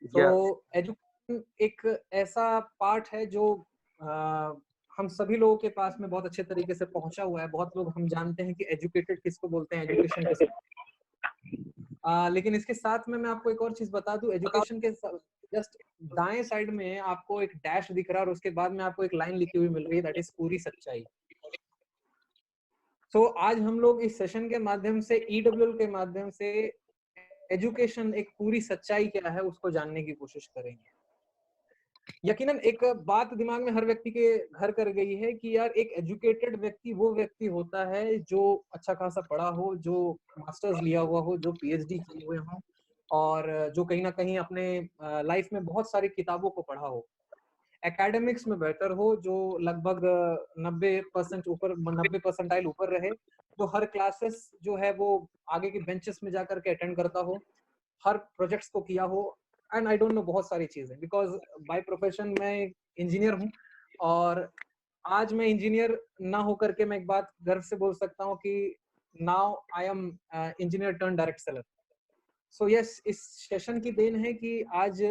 तो या एजुकेशन एक ऐसा पार्ट है जो हम सभी लोगों के पास में बहुत अच्छे तरीके से पहुंचा हुआ है। बहुत लोग हम जानते हैं कि एजुकेटेड किसको बोलते हैं, एजुकेशन किसको लेकिन इसके साथ में मैं आपको एक और चीज बता दूं, एजुकेशन के जस्ट दाएं साइड में आपको एक डैश दिख रहा है और उसके बाद में आपको एक लाइन लिखी हुई मिल रही है, दैट इज पूरी सच्चाई। तो आज हम लोग इस सेशन के माध्यम से, ईडब्ल्यूएल के माध्यम से, एजुकेशन एक पूरी सच्चाई क्या है उसको जानने की कोशिश करेंगे। यकीनन एक बात दिमाग में हर व्यक्ति के घर कर गई है कि यार एक एजुकेटेड व्यक्ति वो व्यक्ति होता है जो अच्छा खासा पढ़ा हो, जो मास्टर्स लिया हुआ हो, जो पीएचडी किए हुए हो और जो कहीं ना कहीं अपने लाइफ में बहुत सारी किताबों को पढ़ा हो, एकेडमिक्स में बेहतर हो, जो लगभग 90% ऊपर, 90 परसेंटाइल ऊपर रहे, जो हर क्लासेस जो है वो आगे के बेंचेस में जाकर के अटेंड करता हो, हर प्रोजेक्ट्स को किया हो, एंड आई डोंट नो बहुत सारी चीजें, बिकॉज बाय प्रोफेशन मैं इंजीनियर हूँ। और आज मैं इंजीनियर ना होकर के मैं एक बात गर्व से बोल सकता हूँ कि now I am engineer turn direct seller. So yes, इस सेशन की देन है कि आज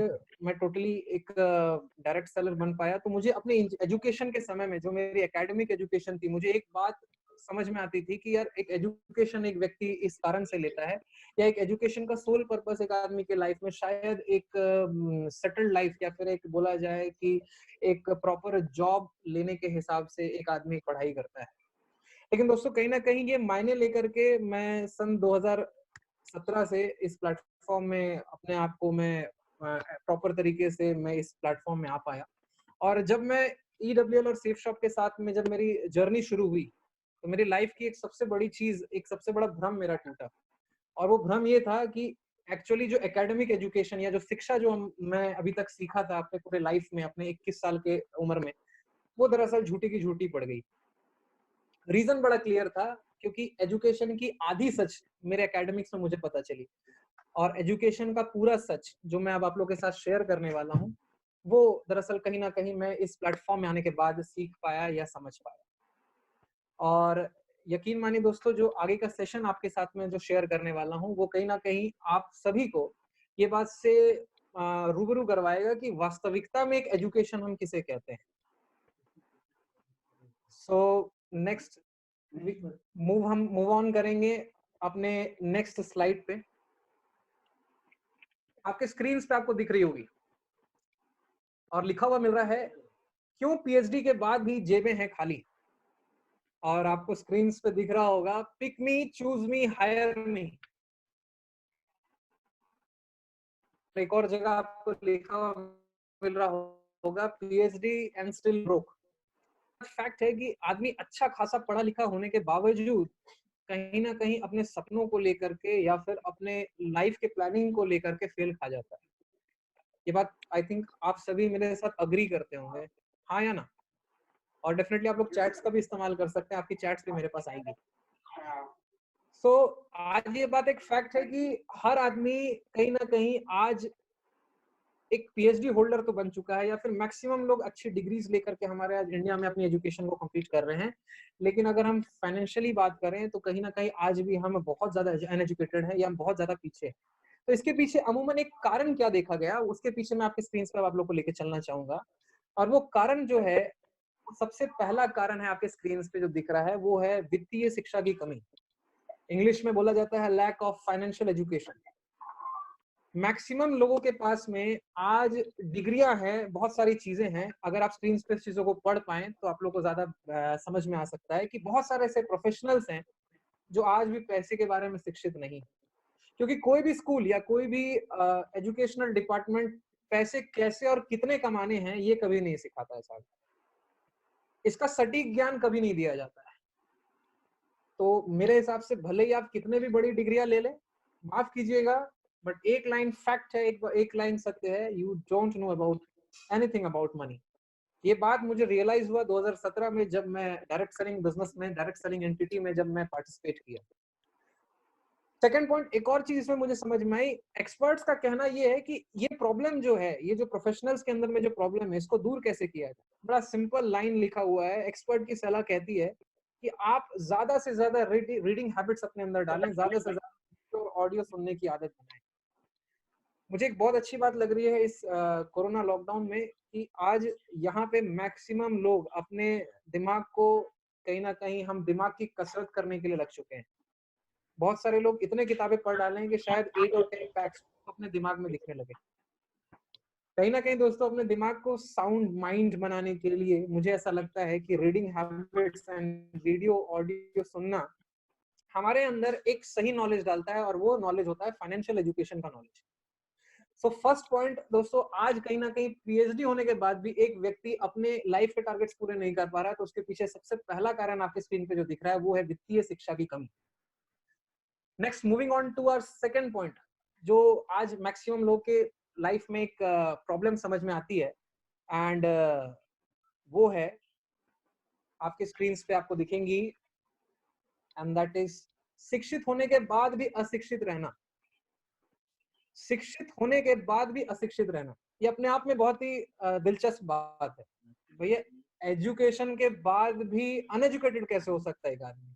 मैं टोटली एक डायरेक्ट सेलर बन पाया। तो मुझे अपने एजुकेशन के समय में, जो मेरी एकेडमिक एजुकेशन थी, मुझे एक बात समझ में आती थी कि यार एक एजुकेशन एक व्यक्ति इस कारण से लेता है, या एक एजुकेशन का सोल पर्पस एक आदमी के लाइफ में शायद एक सेटल्ड लाइफ, या फिर एक बोला जाए कि एक प्रॉपर जॉब लेने के हिसाब से एक आदमी पढ़ाई करता है। लेकिन दोस्तों कहीं ना कहीं ये मायने लेकर के मैं सन 2017 से इस प्लेटफॉर्म में अपने आप को मैं प्रॉपर तरीके से मैं इस प्लेटफॉर्म में आ पाया। और जब मैं ईडब्ल्यूएल और सेफ शॉप के साथ में जब मेरी जर्नी शुरू हुई, तो मेरी लाइफ की एक सबसे बड़ी चीज, एक सबसे बड़ा भ्रम मेरा टूटा। और वो भ्रम ये था कि एक्चुअली जो एकेडमिक एजुकेशन या जो शिक्षा जो मैं अभी तक सीखा था अपने पूरे लाइफ में, अपने 21 साल के उम्र में, वो दरअसल झूठी की झूठी पड़ गई। रीजन बड़ा क्लियर था, क्योंकि एजुकेशन की आधी सच मेरे एकेडमिक्स में मुझे पता चली, और एजुकेशन का पूरा सच जो मैं अब आप लोगों के साथ शेयर करने वाला हूँ, वो दरअसल कहीं ना कहीं मैं इस प्लेटफॉर्म में आने के बाद सीख पाया या समझ पाया। और यकीन मानिए दोस्तों, जो आगे का सेशन आपके साथ में जो शेयर करने वाला हूँ, वो कहीं ना कहीं आप सभी को ये बात से रूबरू करवाएगा कि वास्तविकता में एक एजुकेशन हम किसे कहते हैं। सो नेक्स्ट हम मूव ऑन करेंगे अपने नेक्स्ट स्लाइड पे। आपके स्क्रीन पे आपको दिख रही होगी और लिखा हुआ मिल रहा है, क्यों पीएचडी के बाद भी जेबें हैं खाली। और आपको स्क्रीन पे दिख रहा होगा, पिक मी, चूज मी, हायर मी। एक और जगह आपको लिखा हुआ मिल रहा होगा, PhD and still broke. Fact है कि आदमी अच्छा खासा पढ़ा लिखा होने के बावजूद कहीं ना कहीं अपने सपनों को लेकर के या फिर अपने लाइफ के प्लानिंग को लेकर के फेल खा जाता है। ये बात आई थिंक आप सभी मेरे साथ अग्री करते होंगे, हाँ या ना? और डेफिनेटली आप लोग चैट्स का भी इस्तेमाल कर सकते हैं, आपकी चैट्स भी मेरे पास आएंगी। सो आज ये बात एक फैक्ट है कि हर आदमी कहीं ना कहीं आज एक पीएचडी होल्डर तो बन चुका है, या फिर मैक्सिमम लोग अच्छी डिग्रीज लेकर के हमारे आज इंडिया में अपनी एजुकेशन को कंप्लीट कर रहे हैं। लेकिन अगर हम फाइनेंशियली बात करें तो कहीं ना कहीं आज भी हम बहुत ज्यादा अनएजुकेटेड है, या हम बहुत ज्यादा पीछे हैं। तो इसके पीछे अमूमन एक कारण क्या देखा गया, उसके पीछे मैं आपके स्क्रीन पर आप लोग को लेकर चलना चाहूंगा। और वो कारण जो है, सबसे पहला कारण है आपके स्क्रीन पे जो दिख रहा है, वो है वित्तीय शिक्षा की कमी। इंग्लिश में बोला जाता है lack of financial education. Maximum लोगों के पास में आज डिग्रियां हैं, बहुत सारी चीजें हैं। अगर आप स्क्रीन पे चीजों को पढ़ पाए तो आप लोग को ज्यादा समझ में आ सकता है कि बहुत सारे ऐसे प्रोफेशनल्स हैं जो आज भी पैसे के बारे में शिक्षित नहीं। क्योंकि कोई भी स्कूल या कोई भी एजुकेशनल डिपार्टमेंट पैसे कैसे और कितने कमाने हैं ये कभी नहीं सिखाता है साहब। इसका सटीक ज्ञान कभी नहीं दिया जाता है। तो मेरे हिसाब से भले ही आप कितने भी बड़ी डिग्रियां ले लें, माफ कीजिएगा, बट एक लाइन फैक्ट है, एक लाइन सत्य है, you don't know about anything about money. ये बात मुझे रियलाइज हुआ 2017 में, जब मैं डायरेक्ट सेलिंग बिजनेस में, डायरेक्ट सेलिंग एंटिटी में जब मैं पार्टिसिपेट किया। सेकंड पॉइंट, एक और चीज में मुझे समझ में आई, एक्सपर्ट्स का कहना ये है कि ये प्रॉब्लम जो है, ये जो प्रोफेशनल्स के अंदर में जो प्रॉब्लम है, इसको दूर कैसे किया जाए। बड़ा सिंपल लाइन लिखा हुआ है, एक्सपर्ट की सलाह कहती है कि आप ज्यादा से ज्यादा रीडिंग हैबिट्स अपने अंदर डालें, ज्यादा से ज्यादा ऑडियो सुनने की आदत बनाएं। मुझे एक बहुत अच्छी बात लग रही है इस कोरोना लॉकडाउन में कि आज यहाँ पे मैक्सिमम लोग अपने दिमाग को कहीं ना कहीं हम दिमाग की कसरत करने के लिए लग चुके हैं। बहुत सारे लोग इतने किताबें पढ़ डाले हैं कि शायद 8 और 10 फैक्ट्स अपने दिमाग में दिखने लगे। कहीं ना कहीं दोस्तों अपने दिमाग को साउंड माइंड बनाने के लिए मुझे ऐसा लगता है कि reading habits and video audio सुनना हमारे अंदर एक सही नॉलेज डालता है, और वो नॉलेज होता है फाइनेंशियल एजुकेशन का नॉलेज। सो फर्स्ट पॉइंट दोस्तों, आज कहीं ना कहीं पीएचडी होने के बाद भी एक व्यक्ति अपने लाइफ के टारगेट्स पूरे नहीं कर पा रहा है, तो उसके पीछे सबसे पहला कारण आपके स्क्रीन पे जो दिख रहा है वो है वित्तीय शिक्षा की कमी। Next, moving on to our second point, जो आज मैक्सिमम लोग के लाइफ में एक प्रॉब्लम समझ में आती है, एंड वो है आपके स्क्रीन पे आपको दिखेंगी, एंड दैट इज शिक्षित होने के बाद भी अशिक्षित रहना। शिक्षित होने के बाद भी अशिक्षित रहना, ये अपने आप में बहुत ही दिलचस्प बात है। भैया, एजुकेशन के बाद भी अनएजुकेटेड कैसे हो सकता है एक आदमी?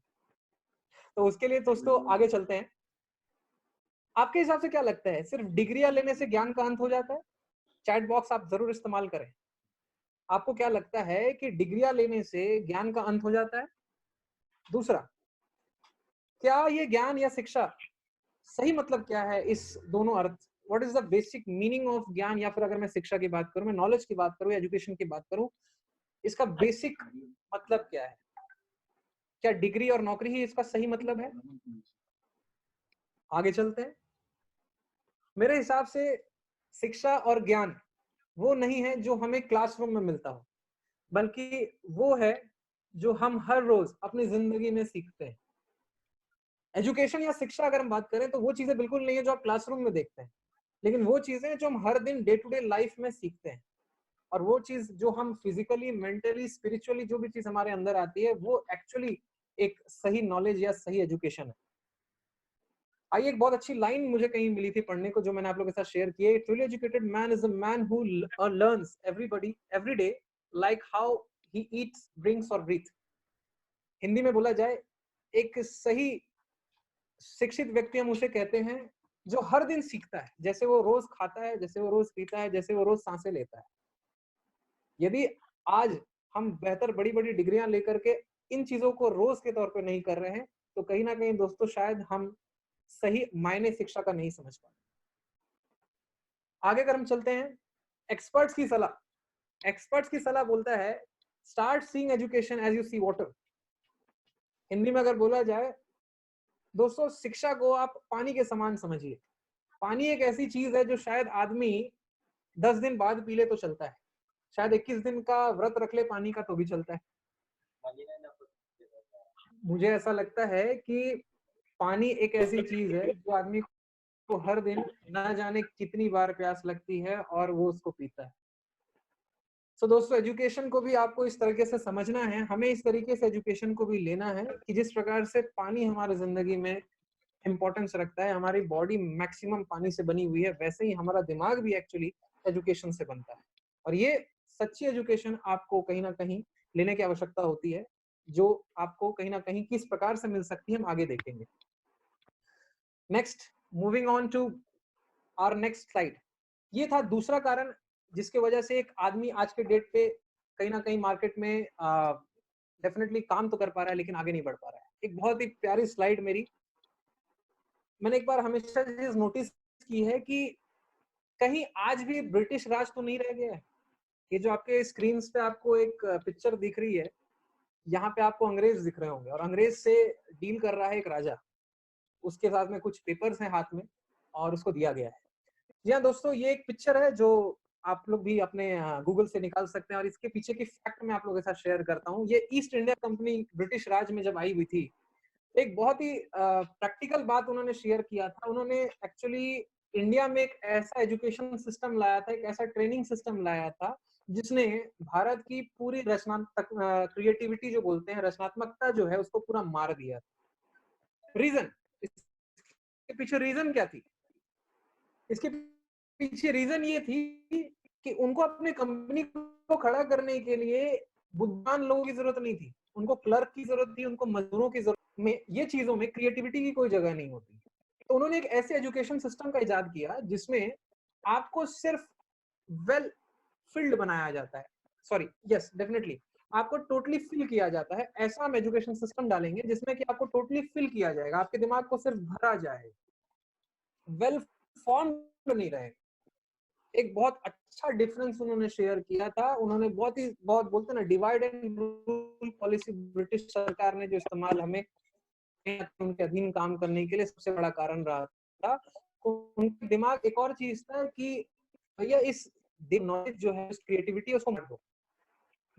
तो उसके लिए दोस्तों आगे चलते हैं। आपके हिसाब से क्या लगता है, सिर्फ डिग्रियां लेने से ज्ञान का अंत हो जाता है? चैट बॉक्स आप जरूर इस्तेमाल करें। आपको क्या लगता है कि डिग्रियां लेने से ज्ञान का अंत हो जाता है? दूसरा, क्या ये ज्ञान या शिक्षा, सही मतलब क्या है इस दोनों अर्थ? What is the basic meaning of gyan, या फिर अगर मैं शिक्षा की बात करूं, मैं नॉलेज की बात करूं, एजुकेशन की बात करूं, इसका बेसिक मतलब क्या है? क्या डिग्री और नौकरी ही इसका सही मतलब है? आगे चलते हैं। मेरे हिसाब से शिक्षा और ज्ञान वो नहीं है जो हमें क्लासरूम में मिलता हो, बल्कि वो है जो हम हर रोज अपनी जिंदगी में सीखते हैं। एजुकेशन या शिक्षा अगर हम बात करें तो वो चीजें बिल्कुल नहीं है जो आप क्लासरूम में देखते हैं, लेकिन वो चीजें जो हम हर दिन डे टू डे लाइफ में सीखते हैं, और वो चीज जो हम फिजिकली, मेंटली, स्पिरिचुअली जो भी चीज हमारे अंदर आती है, वो एक्चुअली एक सही नॉलेज या सही एजुकेशन है। आइए, एक बहुत अच्छी लाइन मुझे कहीं मिली थी पढ़ने को, जो मैंने आप लोगों के साथ शेयर की है। Truly educated man is a man who learns everybody every day like how he eats, drinks और ब्रीथ। हिंदी में बोला जाए, एक सही शिक्षित व्यक्ति हम उसे कहते हैं जो हर दिन सीखता है, जैसे वो रोज खाता है, जैसे वो रोज पीता है, जैसे वो रोज सांसें लेता है। यदि आज हम बेहतर बड़ी बड़ी डिग्रियां लेकर के इन चीजों को रोज के तौर पे नहीं कर रहे हैं, तो कहीं ना कहीं दोस्तों शायद हम सही मायने शिक्षा का नहीं समझ पाते। आगे अगर हम चलते हैं, एक्सपर्ट्स की सलाह। एक्सपर्ट्स की सलाह बोलता है, start seeing education as you see water. Hindi में अगर बोला जाए दोस्तों, शिक्षा को आप पानी के समान समझिए। पानी एक ऐसी चीज है जो शायद आदमी 10 दिन बाद पी ले तो चलता है, शायद 21 दिन का व्रत रख ले पानी का तो भी चलता है। मुझे ऐसा लगता है कि पानी एक ऐसी चीज है जो आदमी को हर दिन ना जाने कितनी बार प्यास लगती है और वो उसको पीता है। सो दोस्तों, एजुकेशन को भी आपको इस तरीके से समझना है, हमें इस तरीके से एजुकेशन को भी लेना है कि जिस प्रकार से पानी हमारे जिंदगी में इंपॉर्टेंस रखता है, हमारी बॉडी मैक्सिमम पानी से बनी हुई है, वैसे ही हमारा दिमाग भी एक्चुअली एजुकेशन से बनता है। और ये सच्ची एजुकेशन आपको कहीं ना कहीं लेने की आवश्यकता होती है, जो आपको कहीं ना कहीं किस प्रकार से मिल सकती है हम आगे देखेंगे। Next, moving on to our next slide. ये था दूसरा कारण जिसके वजह से एक आदमी आज के डेट पे कहीं ना कहीं मार्केट में डेफिनेटली काम तो कर पा रहा है लेकिन आगे नहीं बढ़ पा रहा है। एक बहुत ही प्यारी स्लाइड मेरी, मैंने एक बार हमेशा चीज नोटिस की है कि कहीं आज भी ब्रिटिश राज तो नहीं रह गया है। ये जो आपके स्क्रीन पे आपको एक पिक्चर दिख रही है, यहाँ पे आपको अंग्रेज दिख रहे होंगे, और अंग्रेज से डील कर रहा है एक राजा, उसके साथ में कुछ पेपर्स हैं हाथ में और उसको दिया गया है। जी हाँ दोस्तों, ये एक पिक्चर है जो आप लोग भी अपने गूगल से निकाल सकते हैं, और इसके पीछे की फैक्ट मैं आप लोगों के साथ शेयर करता हूँ। ये ईस्ट इंडिया कंपनी ब्रिटिश राज में जब आई हुई थी, एक बहुत ही प्रैक्टिकल बात उन्होंने शेयर किया था। उन्होंने एक्चुअली इंडिया में एक ऐसा एजुकेशन सिस्टम लाया था, एक ऐसा ट्रेनिंग सिस्टम लाया था जिसने भारत की पूरी रचनात्मक क्रिएटिविटी जो बोलते हैं, रचनात्मकता जो है, उसको पूरा मार दिया। रीजन, इसके पीछे रीजन क्या थी? इसके पीछे रीजन ये थी कि उनको अपने कंपनी को खड़ा करने के लिए बुद्धिमान लोगों की जरूरत नहीं थी, उनको क्लर्क की जरूरत थी, उनको मजदूरों की जरूरत। में ये चीजों में क्रिएटिविटी की कोई जगह नहीं होती। तो उन्होंने एक ऐसे एजुकेशन सिस्टम का इजाद किया जिसमें आपको सिर्फ वेल फिल्ड बनाया जाता है, सॉरी यस डेफिनेटली आपको टोटली फिल किया जाता है। ऐसा हम एजुकेशन सिस्टम डालेंगे जिसमें कि आपको टोटली फिल किया जाएगा, आपके दिमाग को सिर्फ भरा जाएगा, वेल फॉर्म्ड नहीं रहेगा। एक बहुत अच्छा डिफरेंस उन्होंने शेयर किया था, उन्होंने बहुत बोलते ना divide and rule policy British सरकार ने जो इस्तेमाल हमें उनके अधीन काम करने के लिए सबसे बड़ा कारण रहा था। तो उनके दिमाग एक और चीज था कि भैया इस नॉलेज जो है क्रिएटिविटी उसको मत दो।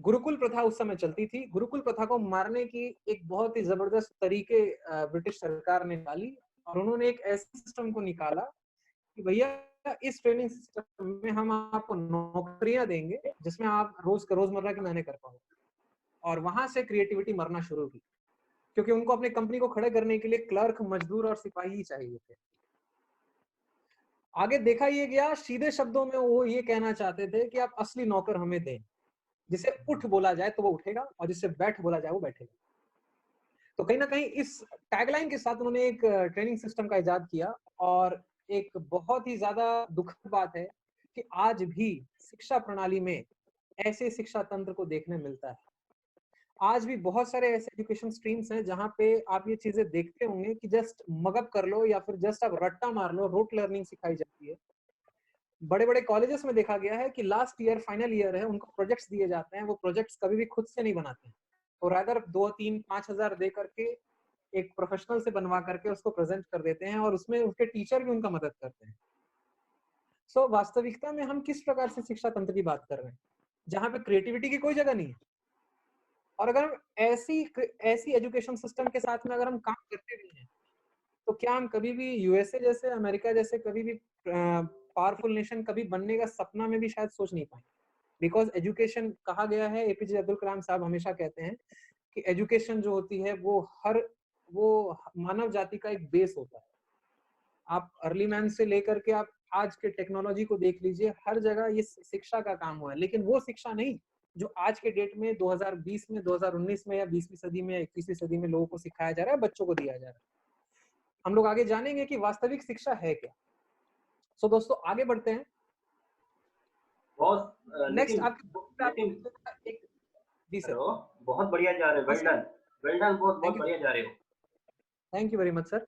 गुरुकुल प्रथा उस समय चलती थी, गुरुकुल प्रथा को मारने की एक बहुत ही जबरदस्त तरीके ब्रिटिश सरकार ने निकाली और उन्होंने एक ऐसे सिस्टम को निकाला कि भैया इस ट्रेनिंग सिस्टम में हम आपको नौकरियां देंगे जिसमें आप रोजमर्रा की मेहनत कर पाओ। और वहां से क्रिएटिविटी मरना शुरू की, क्योंकि उनको अपनी कंपनी को खड़े करने के लिए क्लर्क, मजदूर और सिपाही ही चाहिए थे। आगे देखा ये गया, सीधे शब्दों में वो ये कहना चाहते थे कि आप असली नौकर हमें दें, जिसे उठ बोला जाए तो वो उठेगा और जिसे बैठ बोला जाए वो बैठेगा। तो कहीं ना कहीं इस टैगलाइन के साथ उन्होंने एक ट्रेनिंग सिस्टम का इजाद किया। और एक बहुत ही ज्यादा दुखद बात है कि आज भी शिक्षा प्रणाली में ऐसे शिक्षा तंत्र को देखने मिलता है। आज भी बहुत सारे ऐसे एजुकेशन स्ट्रीम्स हैं जहां पे आप ये चीजें देखते होंगे कि जस्ट मगअप कर लो या फिर जस्ट आप रट्टा मार लो, रोट लर्निंग सिखाई जाती है। बड़े बड़े कॉलेजेस में देखा गया है कि लास्ट ईयर फाइनल ईयर है, उनको प्रोजेक्ट्स दिए जाते हैं, वो प्रोजेक्ट्स कभी भी खुद से नहीं बनाते हैं, तो रादर 2, 3, 5 हजार दे करके एक प्रोफेशनल से बनवा करके उसको प्रेजेंट कर देते हैं और उसमें उसके टीचर भी उनका मदद करते हैं। सो वास्तविकता में हम किस प्रकार से शिक्षा तंत्र की बात कर रहे हैं जहां पे क्रिएटिविटी की कोई जगह नहीं है। और अगर हम ऐसी एजुकेशन सिस्टम के साथ में अगर हम काम करते भी हैं तो क्या हम कभी भी यूएसए जैसे, अमेरिका जैसे कभी भी पावरफुल नेशन कभी बनने का सपना में भी शायद सोच नहीं पाएंगे। बिकॉज एजुकेशन, कहा गया है, एपीजे अब्दुल कलाम साहब हमेशा कहते हैं कि एजुकेशन जो होती है वो मानव जाति का एक बेस होता है। आप अर्ली मैन से लेकर के आप आज के टेक्नोलॉजी को देख लीजिए, हर जगह ये शिक्षा का काम हुआ है, लेकिन वो शिक्षा नहीं जो आज के डेट में 2020 में, 2019 में या 20वीं सदी में, 21वीं सदी में लोगों को सिखाया जा रहा है, बच्चों को दिया जा रहा है। हम लोग आगे जानेंगे कि वास्तविक शिक्षा है क्या। सो दोस्तों आगे बढ़ते हैं। बहुत नेक्स्ट लेकिन एक जी सर। हेलो, बहुत बढ़िया जा रहे हो, वेल डन, वेल डन, बहुत बहुत थैंक यू, बढ़िया जा रहे हो। Thank you very much sir.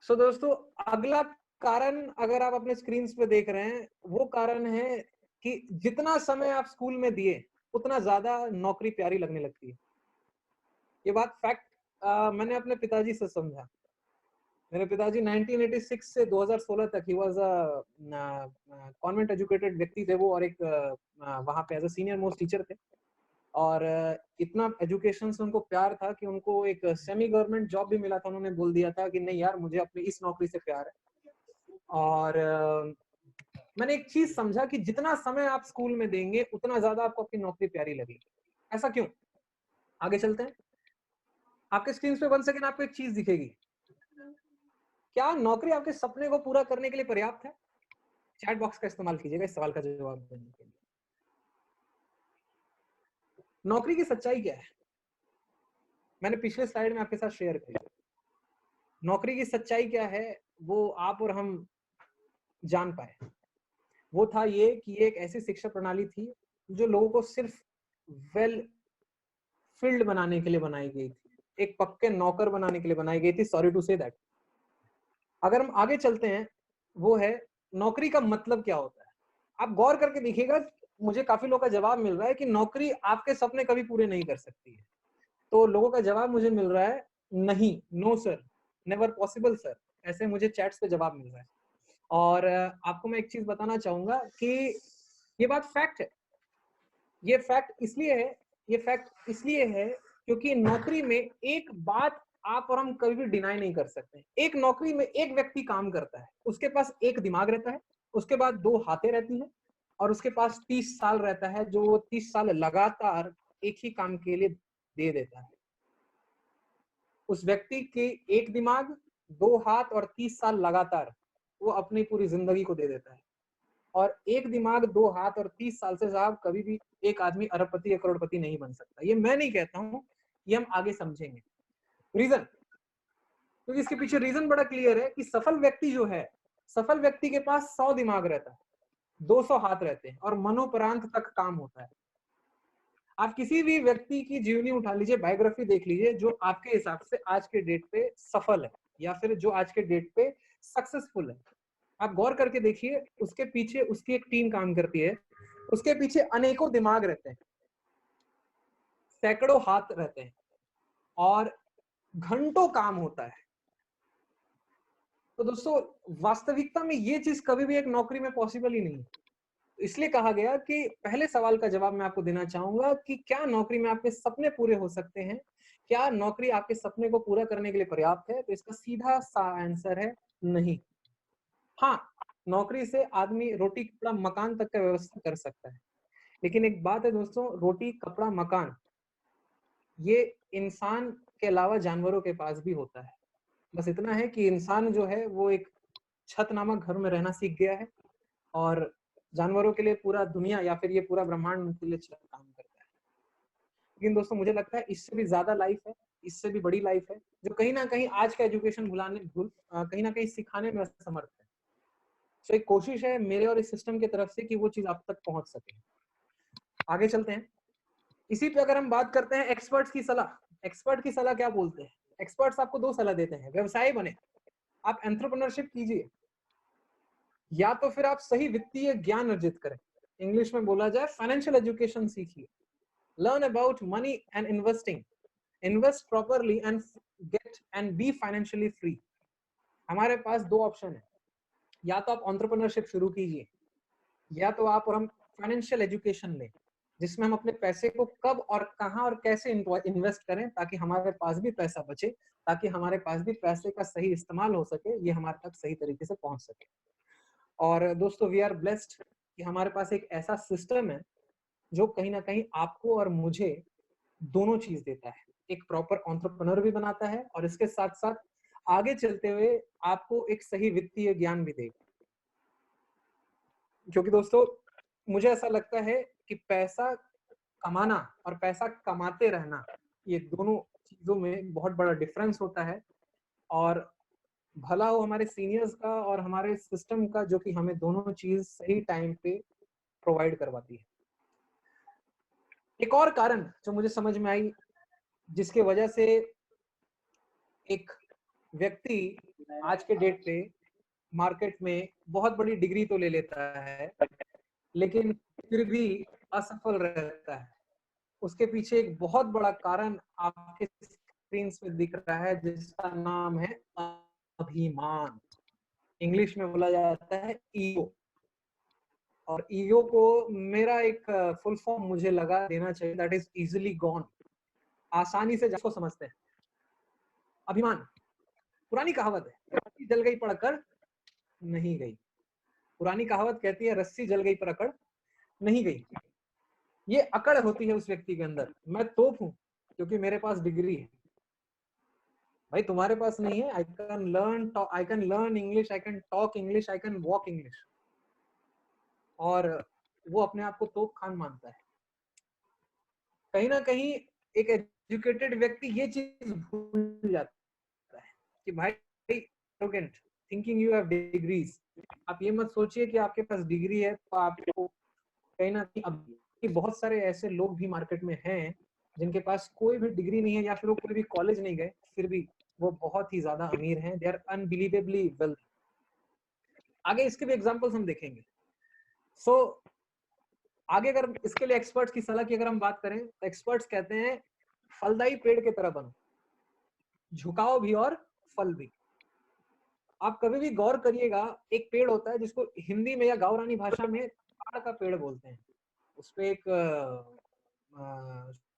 So दोस्तों अगला कारण अगर आप अपने स्क्रीन पे देख रहे हैं, वो कारण है कि जितना समय आप स्कूल में दिए उतना ज्यादा नौकरी प्यारी लगने लगती है। ये बात फैक्ट मैंने अपने पिताजी से समझा। मेरे पिताजी 1986 से 2016 तक ही वाज कॉन्वेंट एजुकेटेड व्यक्ति थे वो, और एक वहां पे as a senior most teacher थे। और इतना एजुकेशन से उनको प्यार था कि उनको एक सेमी गवर्नमेंट जॉब भी मिला था। उन्होंने बोल दिया था कि नहीं यार, मुझे अपनी इस नौकरी से प्यार है। और मैंने एक चीज समझा कि जितना समय आप स्कूल में देंगे उतना ज्यादा आपको अपनी नौकरी प्यारी लगेगी। ऐसा क्यों? आगे चलते हैं। आपके स्क्रीन पे 1 सेकेंड आपको एक चीज दिखेगी। क्या नौकरी आपके सपने को पूरा करने के लिए पर्याप्त है? चैट बॉक्स का इस्तेमाल कीजिएगा इस सवाल का जवाब देने के लिए। नौकरी की सच्चाई क्या है? मैंने पिछले स्लाइड में आपके साथ शेयर किया। नौकरी की सच्चाई क्या है वो आप और हम जान पाए। वो था ये कि ये एक ऐसी शिक्षा प्रणाली थी जो लोगों को सिर्फ वेल फील्ड बनाने के लिए बनाई गई थी, एक पक्के नौकर बनाने के लिए बनाई गई थी। Sorry to say that. अगर हम आगे चलते हैं, वो है नौकरी का मतलब क्या होता है। आप गौर करके देखिएगा, मुझे काफी लोगों का जवाब मिल रहा है कि नौकरी आपके सपने कभी पूरे नहीं कर सकती है। तो लोगों का जवाब मुझे मिल रहा है नहीं, no sir, never possible sir. ऐसे मुझे चैट्स पे जवाब मिल रहा है। और आपको मैं एक चीज बताना चाहूंगा कि ये बात फैक्ट है। ये फैक्ट इसलिए है क्योंकि नौकरी में एक बात आप और हम कभी भी डिनाई नहीं कर सकते। एक नौकरी में एक व्यक्ति काम करता है, उसके पास एक दिमाग रहता है, उसके बाद 2 हाथें रहती हैं, और उसके पास 30 साल रहता है, जो वो 30 साल लगातार एक ही काम के लिए दे देता है। उस व्यक्ति के एक दिमाग, 2 हाथ और 30 साल लगातार वो अपनी पूरी जिंदगी को दे देता है। और एक दिमाग, 2 हाथ और 30 साल से साहब कभी भी एक आदमी अरबपति या करोड़पति नहीं बन सकता। ये मैं नहीं कहता हूं, ये हम आगे समझेंगे रीजन। क्योंकि इसके पीछे रीजन बड़ा क्लियर है कि सफल व्यक्ति जो है सफल व्यक्ति के पास 100 दिमाग रहता है, 200 हाथ रहते हैं और मनोपरांत तक काम होता है। आप किसी भी व्यक्ति की जीवनी उठा लीजिए, बायोग्राफी देख लीजिए, जो आपके हिसाब से आज के डेट पे सफल है या फिर जो आज के डेट पे सक्सेसफुल है, आप गौर करके देखिए, उसके पीछे उसकी एक टीम काम करती है, उसके पीछे अनेकों दिमाग रहते हैं, सैकड़ों हाथ रहते हैं और घंटों काम होता है। तो दोस्तों, वास्तविकता में ये चीज कभी भी एक नौकरी में पॉसिबल ही नहीं है। इसलिए कहा गया कि पहले सवाल का जवाब मैं आपको देना चाहूंगा कि क्या नौकरी में आपके सपने पूरे हो सकते हैं? क्या नौकरी आपके सपने को पूरा करने के लिए पर्याप्त है? तो इसका सीधा सा आंसर है नहीं। हाँ, नौकरी से आदमी रोटी कपड़ा मकान तक का व्यवस्था कर सकता है, लेकिन एक बात है दोस्तों, रोटी कपड़ा मकान ये इंसान के अलावा जानवरों के पास भी होता है। बस इतना है कि इंसान जो है वो एक छत नामक घर में रहना सीख गया है और जानवरों के लिए पूरा दुनिया या फिर ये पूरा ब्रह्मांड उनके लिए छत काम करता है। लेकिन दोस्तों, मुझे लगता है इससे भी ज्यादा लाइफ है, इससे भी बड़ी लाइफ है, जो कहीं ना कहीं आज का एजुकेशन कहीं ना कहीं सिखाने में असमर्थ है। तो एक कोशिश है मेरे और इस सिस्टम की तरफ से कि वो चीज आप तक पहुंच सके। आगे चलते हैं। इसी पे अगर हम बात करते हैं एक्सपर्ट्स की सलाह, एक्सपर्ट की सलाह क्या बोलते हैं? एक्सपर्ट्स आपको दो सलाह देते हैं, व्यवसाय बने, आप एंटरप्रेन्योरशिप कीजिए, या तो फिर आप सही वित्तीय ज्ञान अर्जित करें। इंग्लिश में बोला जाए फाइनेंशियल एजुकेशन सीखिए, learn about money and investing, invest properly and get and be financially free. हमारे पास दो ऑप्शन है, या तो आप एंटरप्रेन्योरशिप शुरू कीजिए, या तो आप और हम फाइनेंशियल एजुकेशन लें, जिसमें हम अपने पैसे को कब और कहां और कैसे इन्वेस्ट करें ताकि हमारे पास भी पैसा बचे, ताकि हमारे पास भी पैसे का सही इस्तेमाल हो सके, ये हमारे तक सही तरीके से पहुंच सके। और दोस्तों, वी आर ब्लेस्ड कि हमारे पास एक ऐसा सिस्टम है जो कहीं ना कहीं आपको और मुझे दोनों चीज देता है, एक प्रॉपर एंटरप्रेन्योर भी बनाता है और इसके साथ साथ आगे चलते हुए आपको एक सही वित्तीय ज्ञान भी देगा। क्योंकि दोस्तों, मुझे ऐसा लगता है कि पैसा कमाना और पैसा कमाते रहना, ये दोनों चीजों में बहुत बड़ा डिफरेंस होता है। और भला हो हमारे सीनियर्स का और हमारे सिस्टम का, जो कि हमें दोनों चीज सही टाइम पे प्रोवाइड करवाती है। एक और कारण जो मुझे समझ में आई, जिसके वजह से एक व्यक्ति आज के डेट पे मार्केट में बहुत बड़ी डिग्री तो ले लेता है, लेकिन फिर भी असफल रहता है, उसके पीछे एक बहुत बड़ा कारण आपके स्क्रीन पे दिख रहा है, जिसका नाम है अभिमान। इंग्लिश में बोला जाता है ईगो। और ईगो को मेरा एक फुल फॉर्म मुझे लगा देना चाहिए, दैट इज इजिली गॉन, आसानी से जिसको समझते हैं। अभिमान, पुरानी कहावत है, रस्सी जल गई पड़कर नहीं गई। पुरानी कहावत कहती है रस्सी जल गई पर अकड़ नहीं गई। ये अकड़ होती है उस व्यक्ति के अंदर, मैं तोप हूं क्योंकि मेरे पास डिग्री है। भाई तुम्हारे पास नहीं है, I can learn English, I can talk English, I can walk English, और वो अपने आप को तोप खान मानता है। कहीं ना कहीं एक एजुकेटेड व्यक्ति ये चीज भूल जाता है कि भाई arrogant thinking you have degrees. आप ये मत सोचिए कि आपके पास डिग्री है तो आपको कहीं ना कहीं, अब बहुत सारे ऐसे लोग भी मार्केट में हैं जिनके पास कोई भी डिग्री नहीं है या फिर वो कोई भी कॉलेज नहीं गए, फिर भी वो बहुत ही ज्यादा अमीर हैं, दे आर अनबिलीवेबली वेल्थ। आगे इसके भी एग्जांपल्स हम देखेंगे। सो आगे अगर इसके लिए एक्सपर्ट्स की सलाह की अगर हम बात करें, तो एक्सपर्ट्स कहते हैं फलदायी पेड़ की तरह बनो, झुकाओ भी और फल भी। आप कभी भी गौर करिएगा, एक पेड़ होता है जिसको हिंदी में या गाँवरानी भाषा में ताड़ का पेड़ बोलते हैं। उसपे एक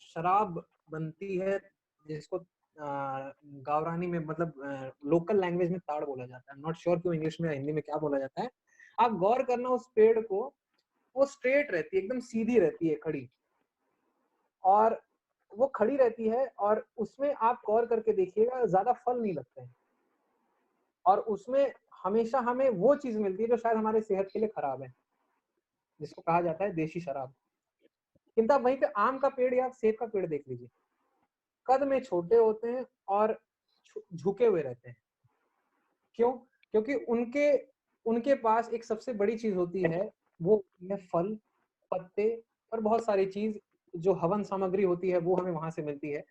शराब बनती है जिसको गाँवरानी में, मतलब लोकल लैंग्वेज में ताड़ बोला जाता है। नॉट श्योर क्यों इंग्लिश में हिंदी में क्या बोला जाता है। आप गौर करना उस पेड़ को, वो स्ट्रेट रहती है, एकदम सीधी रहती है, खड़ी, और वो खड़ी रहती है और उसमें आप गौर करके देखिएगा ज्यादा फल नहीं लगते हैं, और उसमें हमेशा हमें वो चीज मिलती है जो शायद हमारे सेहत के लिए खराब है, जिसको कहा जाता है देशी शराब। किंतु आप वहीं पे आम का पेड़ या सेब का पेड़ देख लीजिए, कद में छोटे होते हैं और झुके हुए रहते हैं। क्यों? क्योंकि उनके उनके पास एक सबसे बड़ी चीज होती है, वो होती है फल, पत्ते और बहुत सारी चीज, जो हवन सामग्री होती है वो हमें वहां से मिलती है।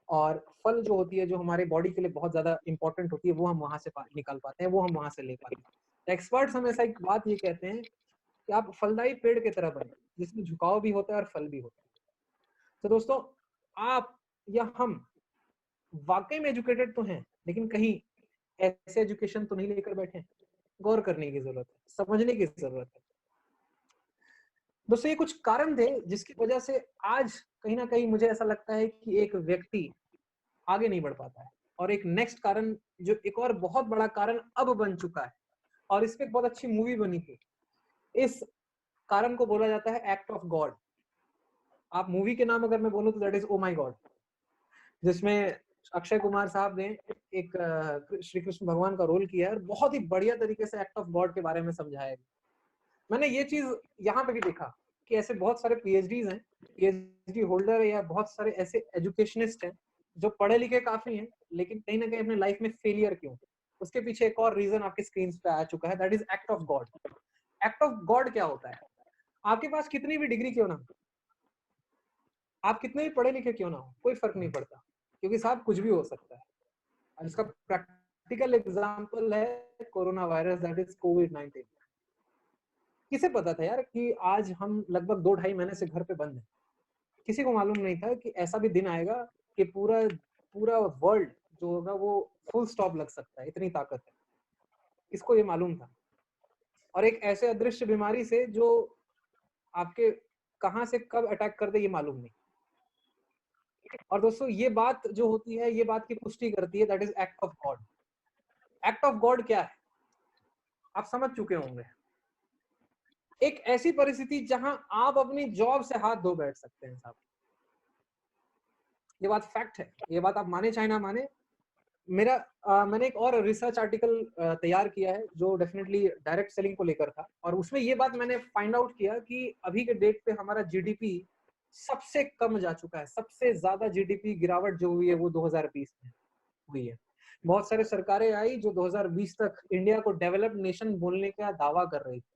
और फल जो होती है, जो हमारे बॉडी के लिए बहुत ज्यादा इंपॉर्टेंट होती है, वो हम वहां से निकाल पाते हैं, वो हम वहां से ले पाते हैं। एक्सपर्ट्स हमेशा एक बात ये कहते हैं कि आप फलदायी पेड़ की तरह बने, जिसमें झुकाव भी होता है और फल भी होता है। तो दोस्तों, आप या हम वाकई में एजुकेटेड तो हैं, लेकिन कहीं ऐसे एजुकेशन तो नहीं लेकर बैठे हैं। गौर करने की जरूरत है, समझने की जरूरत है। दोस्तों, ये कुछ कारण थे जिसकी वजह से आज कहीं ना कहीं मुझे ऐसा लगता है कि एक व्यक्ति आगे नहीं बढ़ पाता है। और एक नेक्स्ट कारण, जो एक और बहुत बड़ा कारण अब बन चुका है, और इस पे एक बहुत अच्छी मूवी बनी थी। इस कारण को बोला जाता है एक्ट ऑफ गॉड। आप मूवी के नाम अगर मैं बोलूं तो that is oh my God, जिसमें अक्षय कुमार साहब ने एक श्री कृष्ण भगवान का रोल किया है, और बहुत ही बढ़िया तरीके से एक्ट ऑफ गॉड के बारे में समझाया है। मैंने ये चीज यहाँ पे भी देखा कि ऐसे बहुत सारे पीएचडीज हैं, पीएचडी होल्डर है, या बहुत सारे ऐसे एजुकेशनिस्ट हैं जो पढ़े लिखे काफी हैं, लेकिन कहीं ना कहीं अपने लाइफ में फेलियर क्यों। उसके पीछे एक और रीजन आपके स्क्रीन पे आ चुका है, that is act of God. Act of God क्या होता है? आपके पास कितनी भी डिग्री क्यों ना हो, आप कितने भी पढ़े लिखे क्यों ना हो, कोई फर्क नहीं पड़ता, क्योंकि साहब कुछ भी हो सकता है। और इसका प्रैक्टिकल एग्जाम्पल है कोरोना वायरस, दैट इज कोविड-19। किसे पता था यार कि आज हम लगभग 2-2.5 महीने से घर पे बंद हैं? किसी को मालूम नहीं था कि ऐसा भी दिन आएगा कि पूरा पूरा वर्ल्ड जो होगा वो फुल स्टॉप लग सकता है, इतनी ताकत है। इसको ये मालूम था। और एक ऐसे अदृश्य बीमारी से जो आपके कहां से कब अटैक कर दे ये मालूम नहीं। और दोस्तों, ये बात जो होती है, ये बात की पुष्टि करती है, that is act of God. Act of God क्या है, आप समझ चुके होंगे। एक ऐसी परिस्थिति जहां आप अपनी जॉब से हाथ धो बैठ सकते हैं साहब। ये बात फैक्ट है, ये बात आप माने चाहे ना माने। मैंने एक और रिसर्च आर्टिकल तैयार किया है जो डेफिनेटली डायरेक्ट सेलिंग को लेकर था, और उसमें ये बात मैंने फाइंड आउट किया कि अभी के डेट पे हमारा जीडीपी सबसे कम जा चुका है। सबसे ज्यादा जीडीपी गिरावट जो हुई है वो 2020 में हुई है। बहुत सारे सरकारें आई जो 2020 तक इंडिया को डेवलप्ड नेशन बोलने का दावा कर रही थी,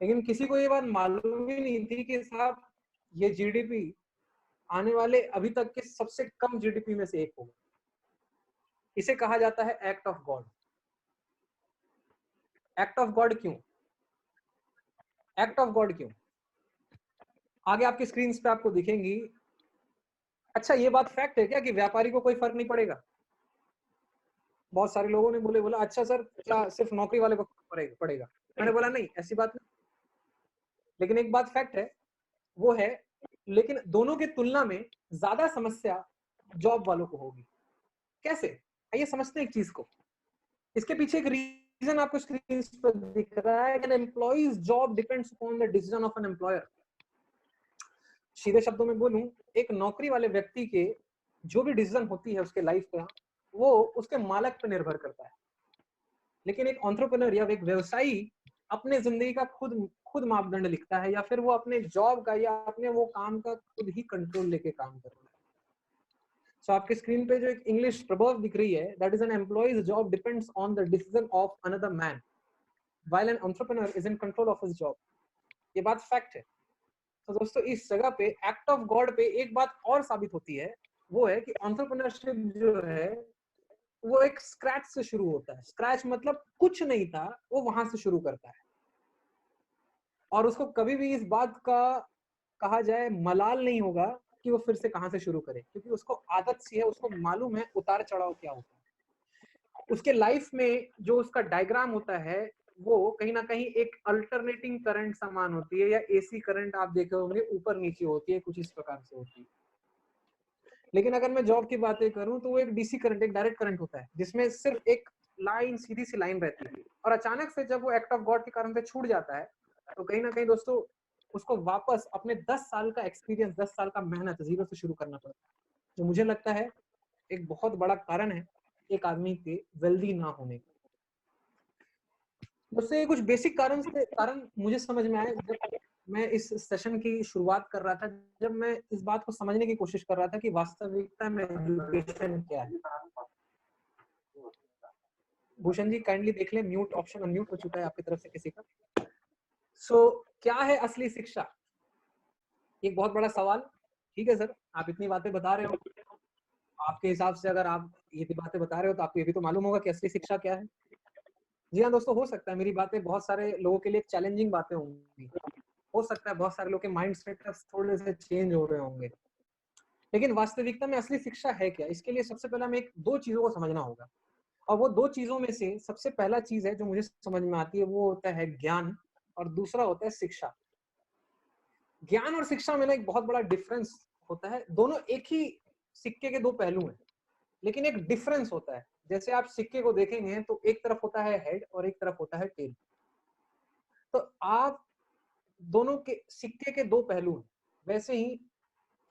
लेकिन किसी को ये बात मालूम ही नहीं थी कि साहब ये जीडीपी आने वाले अभी तक के सबसे कम जीडीपी में से एक होगा। इसे कहा जाता है act of God. Act of God क्यों? एक्ट ऑफ गॉड क्यों? आगे आपकी स्क्रीन पे आपको दिखेंगी। अच्छा, ये बात फैक्ट है क्या कि व्यापारी को कोई फर्क नहीं पड़ेगा? बहुत सारे लोगों ने बोला अच्छा सर, क्या सिर्फ नौकरी वाले को पड़ेगा? मैंने बोला नहीं, ऐसी बात नहीं। लेकिन एक बात फैक्ट है, वो है, लेकिन दोनों की तुलना में ज्यादा समस्या जॉब वालों को होगी। कैसे? आइए समझते हैं एक चीज को। इसके पीछे एक रीजन आपको स्क्रीन पर दिख रहा है। An employee's job depends upon the decision of an employer. सीधे शब्दों में बोलूं, एक नौकरी वाले व्यक्ति के जो भी डिसीजन होती है उसके लाइफ का, वो उसके मालक पर निर्भर करता है। लेकिन एक एंटरप्रेन्योर या एक व्यवसायी अपने जिंदगी का खुद मापदंड लिखता है, या फिर वो अपने जॉब का या अपने वो काम का खुद ही कंट्रोल लेके काम करता है। सो आपके स्क्रीन पे जो एक इंग्लिश प्रवर्ब दिख रही है, that is an employee's job depends on the decision of another man while an entrepreneur is in control of his job. ये बात फैक्ट है। तो दोस्तों, इस जगह पे एक्ट ऑफ गॉड पे एक बात और साबित होती है, वो है कि एंटरप्रेन्योरशिप जो है वो एक स्क्रैच से शुरू होता है। स्क्रैच मतलब कुछ नहीं था, वो वहां से शुरू करता है। और उसको कभी भी इस बात का कहा जाए मलाल नहीं होगा कि वो फिर से कहां से शुरू करे, क्योंकि उसको आदत सी है, उसको मालूम है उतार चढ़ाव क्या होता है। उसके लाइफ में जो उसका डायग्राम होता है, वो कहीं ना कहीं एक अल्टरनेटिंग करंट समान होती है, या एसी करंट आप देखे होंगे ऊपर नीचे होती है, कुछ इस प्रकार से होती है। लेकिन अगर मैं जॉब की बातें करूं तो वो एक डीसी करंट, एक डायरेक्ट करंट होता है, जिसमें सिर्फ एक लाइन, सीधी सी लाइन रहती है। और अचानक से जब वो एक्ट ऑफ गॉड के कारण से छूट जाता है, तो कहीं ना कहीं दोस्तों उसको वापस अपने 10 साल का एक्सपीरियंस, 10 साल का मेहनत जीरो से शुरू करना पड़ता है, जो मुझे लगता है एक बहुत बड़ा कारण है एक आदमी के वेल्दी ना होने का। दोस्तों, ये कुछ बेसिक कारण मुझे समझ में आए जब मैं इस सेशन की शुरुआत कर रहा था, जब मैं इस बात को समझने की कोशिश कर रहा था कि वास्तविकता में एजुकेशन क्या है। भूषण जी काइंडली देख लें, म्यूट ऑप्शन अनम्यूट हो चुका है आपकी तरफ से किसी का। सो क्या है असली शिक्षा? एक बहुत बड़ा सवाल। ठीक है सर, आप इतनी बातें बता रहे हो, आपके हिसाब से अगर आप ये भी बातें बता रहे हो तो आपको ये भी तो मालूम होगा कि असली शिक्षा क्या है। जी हाँ दोस्तों, हो सकता है मेरी बातें बहुत सारे लोगों के लिए चैलेंजिंग बातें होंगी, हो सकता है बहुत सारे लोगों के माइंड सेट थोड़े से चेंज हो रहे होंगे, लेकिन वास्तविकता में असली शिक्षा है क्या? इसके लिए सबसे पहले हमें एक दो चीजों को समझना होगा, और वो दो चीजों में से सबसे पहला चीज है जो मुझे समझ में आती है, वो होता है ज्ञान, और दूसरा होता है शिक्षा। ज्ञान और शिक्षा में ना एक बहुत बड़ा डिफरेंस होता है। दोनों एक ही सिक्के के दो पहलू हैं, लेकिन एक डिफरेंस होता है। जैसे आप सिक्के को देखेंगे तो एक तरफ होता है हेड और एक तरफ होता है टेल। तो आप दोनों के सिक्के के दो पहलू हैं। वैसे ही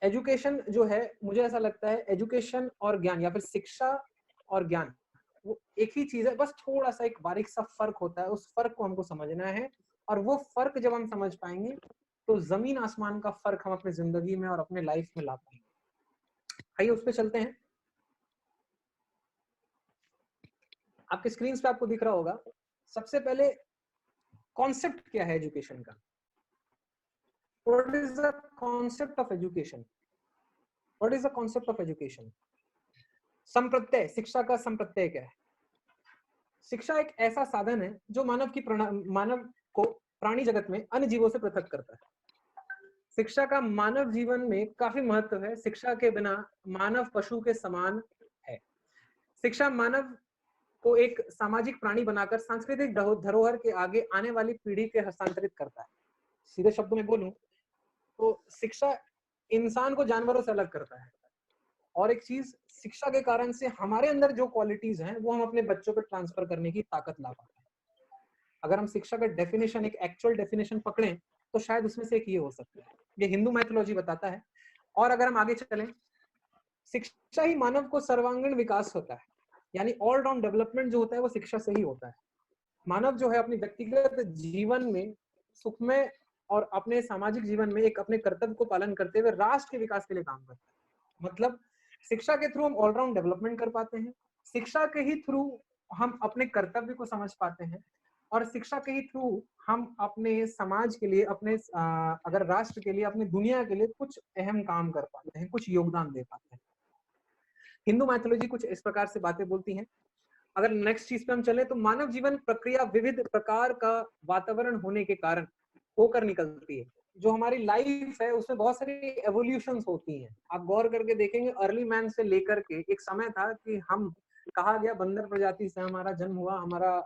एजुकेशन जो है, मुझे ऐसा लगता है एजुकेशन और ज्ञान, या फिर शिक्षा और ज्ञान, वो एक ही चीज है, बस थोड़ा सा एक बारीक सा फर्क होता है। उस फर्क को हमको समझना है, और वो फर्क जब हम समझ पाएंगे तो जमीन आसमान का फर्क हम अपनी जिंदगी में और अपने लाइफ में ला पाएंगे। आइए उस पर चलते हैं। आपके स्क्रीन पे आपको दिख रहा होगा, सबसे पहले कॉन्सेप्ट क्या है एजुकेशन का। What is the concept of education? What is the concept of education? संप्रत्यय, शिक्षा का संप्रत्यय क्या है? शिक्षा एक ऐसा साधन है जो मानव को प्राणी जगत में अन्य जीवों से पृथक करता है। शिक्षा का मानव जीवन में काफी महत्व है। शिक्षा के बिना मानव पशु के समान है। शिक्षा मानव को एक सामाजिक प्राणी बनाकर सांस्कृतिक धरोहर के आगे आने वाली पीढ़ी के हस्तांतरित करता है। सीधे शब्दों में बोलूं तो शिक्षा इंसान को जानवरों से अलग करता है। और एक चीज, शिक्षा के कारण से हमारे अंदर जो क्वालिटीज हैं वो हम अपने बच्चों पर ट्रांसफर करने की ताकत ला पाते हैं। अगर हम शिक्षा का डेफिनेशन, एक एक्चुअल डेफिनेशन पकड़ें तो शायद उसमें से एक ये हो सकता है, ये हिंदू मैथोलॉजी बताता है। और अगर हम आगे चलें, शिक्षा ही मानव को सर्वांगीण विकास होता है, यानी ऑल राउंड डेवलपमेंट जो होता है वो शिक्षा से ही होता है। मानव जो है अपनी व्यक्तिगत जीवन में सुखमय और अपने सामाजिक जीवन में एक अपने कर्तव्य को पालन करते हुए राष्ट्र के विकास के लिए काम करता है। मतलब शिक्षा के थ्रू हम ऑलराउंड डेवलपमेंट कर पाते हैं, शिक्षा के ही थ्रू हम अपने कर्तव्य को समझ पाते हैं, और शिक्षा के ही थ्रू हम अपने समाज के लिए, अपने अगर राष्ट्र के लिए, अपने दुनिया के लिए कुछ अहम काम कर पाते हैं, कुछ योगदान दे पाते हैं। हिंदू मैथोलॉजी कुछ इस प्रकार से बातें बोलती हैं। अगर नेक्स्ट चीज पे हम चले तो मानव जीवन प्रक्रिया विविध प्रकार का वातावरण होने के कारण होकर निकलती है। जो हमारी लाइफ है उसमें बहुत सारी एवोल्यूशंस होती हैं। आप गौर करके देखेंगे, अर्ली मैन से लेकर के एक समय था कि हम, कहा गया बंदर प्रजाति से हमारा जन्म हुआ, हमारा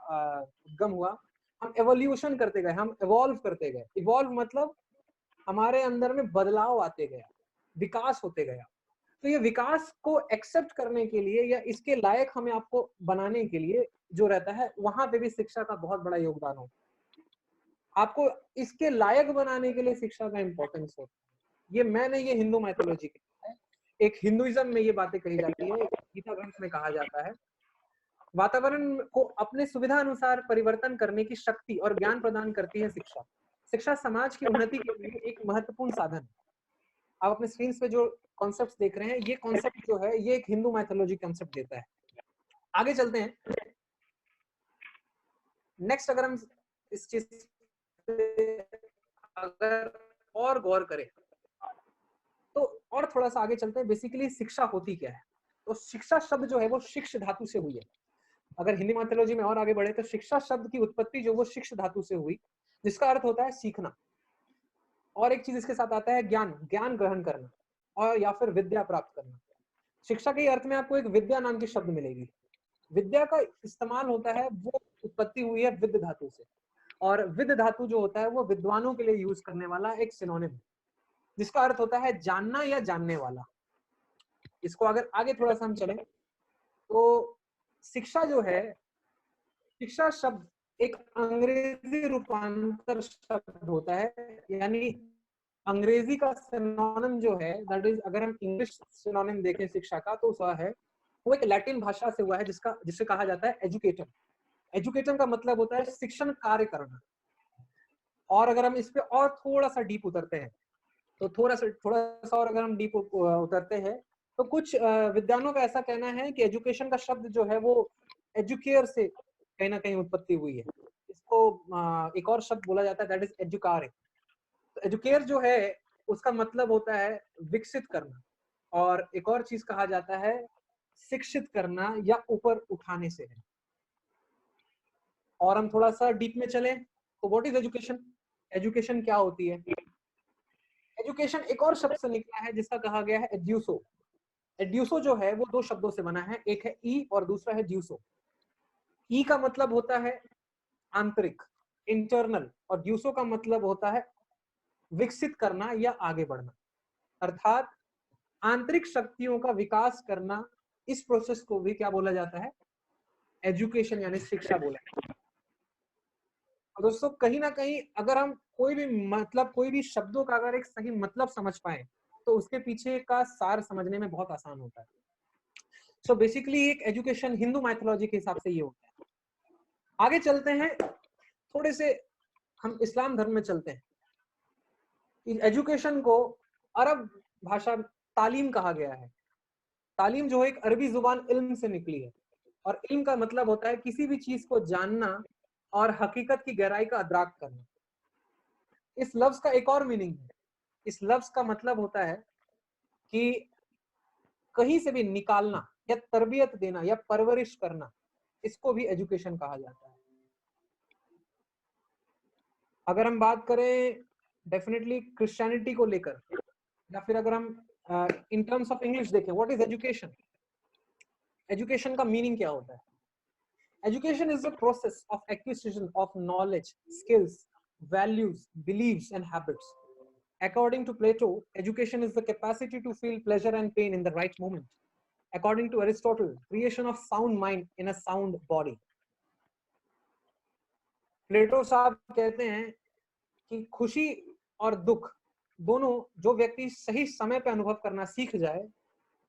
उद्गम हुआ। हम एवोल्यूशन करते गए, हम इवॉल्व करते गए। इवॉल्व मतलब हमारे अंदर में बदलाव आते गया, विकास होते गया। तो ये विकास को एक्सेप्ट करने के लिए या इसके लायक हमें आपको बनाने के लिए जो रहता है, वहां पे भी शिक्षा का बहुत बड़ा योगदान होता है। आपको इसके लायक बनाने के लिए शिक्षा का इंपॉर्टेंस होता है। ये मैं नहीं, ये हिंदू मैथोलॉजी का है। एक हिंदुइज्म में ये बातें कही जाती है, गीता ग्रंथ में कहा जाता है। वातावरण को अपने सुविधा अनुसार परिवर्तन करने की शक्ति और ज्ञान प्रदान करती है शिक्षा। शिक्षा समाज की उन्नति के लिए एक महत्वपूर्ण साधन है। आप अपने स्क्रीन पे जो कॉन्सेप्ट देख रहे हैं, ये कॉन्सेप्ट जो है ये एक हिंदू मैथोलॉजी कॉन्सेप्ट देता है। आगे चलते हैं। नेक्स्ट अगर हम इस चीज पे अगर और गौर करें तो और थोड़ा सा आगे चलते हैं। बेसिकली शिक्षा होती क्या है? तो शिक्षा शब्द जो है वो शिक्ष धातु से हुई है। अगर हिंदी मैथोलॉजी में और आगे बढ़े तो शिक्षा शब्द की उत्पत्ति जो वो शिक्ष धातु से हुई, जिसका अर्थ होता है सीखना। और एक चीज इसके साथ आता है ज्ञान, ज्ञान ग्रहण करना, और या फिर विद्या प्राप्त करना। शिक्षा के अर्थ में आपको एक विद्या नाम की शब्द मिलेगी। विद्या का इस्तेमाल होता है, वो उत्पत्ति हुई है विद्य धातु से, और विद्य धातु जो होता है वो विद्वानों के लिए यूज करने वाला एक सिनोनिम है, जिसका अर्थ होता है जानना या जानने वाला। इसको अगर आगे थोड़ा सा हम चलें तो शिक्षा जो है, शिक्षा शब्द एक अंग्रेजी रूपांतर शब्द होता है, यानी अंग्रेजी का सिनोनिम जो है, दैट इज, अगर हम इंग्लिश सिनोनिम देखें शिक्षा का तो उसका है, वो एक लैटिन भाषा से हुआ है, जिसे कहा जाता है एजुकेटर। एजुकेटर का मतलब होता है शिक्षण कार्य करना। और अगर हम इस पे और थोड़ा सा डीप उतरते हैं तो थोड़ा सा और अगर हम डीप उतरते हैं तो कुछ विद्वानों का ऐसा कहना है कि एजुकेशन का शब्द जो है वो एजुकेयर से कहीं ना कहीं उत्पत्ति हुई है। इसको एक और शब्द बोला जाता है, दैट इज एजुकारे। तो एजुकेयर जो है उसका मतलब होता है विकसित करना, और एक और चीज कहा जाता है शिक्षित करना या ऊपर उठाने से है। और हम थोड़ा सा डीप में चलें तो व्हाट इज एजुकेशन? एजुकेशन क्या होती है? एजुकेशन एक और शब्द से निकला है जिसका कहा गया है एड्यूसो। एड्यूसो जो है वो दो शब्दों से बना है, एक है ई और दूसरा है ड्यूसो। ई का मतलब होता है आंतरिक, इंटरनल, और ड्यूसो का मतलब होता है विकसित करना या आगे बढ़ना, अर्थात आंतरिक शक्तियों का विकास करना। इस प्रोसेस को भी क्या बोला जाता है? एजुकेशन यानी शिक्षा बोला जाता है। और दोस्तों कहीं ना कहीं अगर हम कोई भी मतलब कोई भी शब्दों का अगर एक सही मतलब समझ पाए तो उसके पीछे का सार समझने में बहुत आसान होता है। सो बेसिकली एक एजुकेशन हिंदू माइथोलॉजी के हिसाब से ये होता है। आगे चलते हैं थोड़े से, हम इस्लाम धर्म में चलते हैं। एजुकेशन को अरब भाषा तालीम कहा गया है। तालीम जो है एक अरबी जुबान इल्म से निकली है, और इल्म का मतलब होता है किसी भी चीज को जानना और हकीकत की गहराई का अदराक करना। इस लफ्ज का एक और मीनिंग है। इस लफ्ज का मतलब होता है कि कहीं से भी निकालना या तरबियत देना या परवरिश करना, इसको भी एजुकेशन कहा जाता है। अगर हम बात करें डेफिनेटली क्रिश्चियनिटी को लेकर, या फिर अगर हम इन टर्म्स ऑफ इंग्लिश देखें, व्हाट इज एजुकेशन? एजुकेशन का मीनिंग क्या होता है? Education is the process of acquisition of knowledge, skills, values, beliefs, and habits. According to Plato, education is the capacity to feel pleasure and pain in the right moment. According to Aristotle, creation of sound mind in a sound body. प्लेटो साहब कहते हैं कि खुशी और दुख दोनों जो व्यक्ति सही समय पे अनुभव करना सीख जाए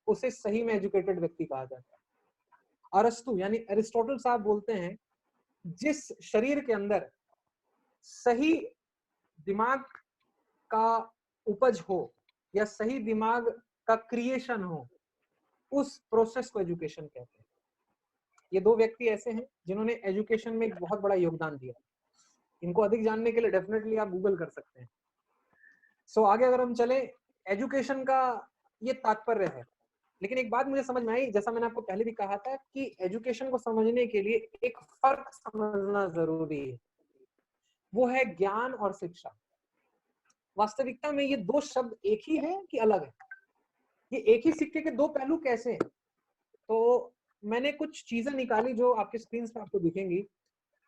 उसे सही में एजुकेटेड व्यक्ति कहा जाता है। अरस्तु यानी एरिस्टोटल साहब बोलते हैं जिस शरीर के अंदर सही दिमाग का उपज हो या सही दिमाग का क्रिएशन हो, उस प्रोसेस को एजुकेशन कहते हैं। ये दो व्यक्ति ऐसे हैं जिन्होंने एजुकेशन में एक बहुत बड़ा योगदान दिया। इनको अधिक जानने के लिए डेफिनेटली आप गूगल कर सकते हैं। सो आगे अगर हम चले, एजुकेशन का ये तात्पर्य है। लेकिन एक बात मुझे समझ में आई, जैसा मैंने आपको पहले भी कहा था कि एजुकेशन को समझने के लिए एक फर्क समझना जरूरी है, वो है ज्ञान और शिक्षा। वास्तविकता में ये दो शब्द एक ही है कि अलग है? ये एक ही सिक्के के दो पहलू कैसे हैं? तो मैंने कुछ चीजें निकाली जो आपके स्क्रीन पे आपको दिखेंगी।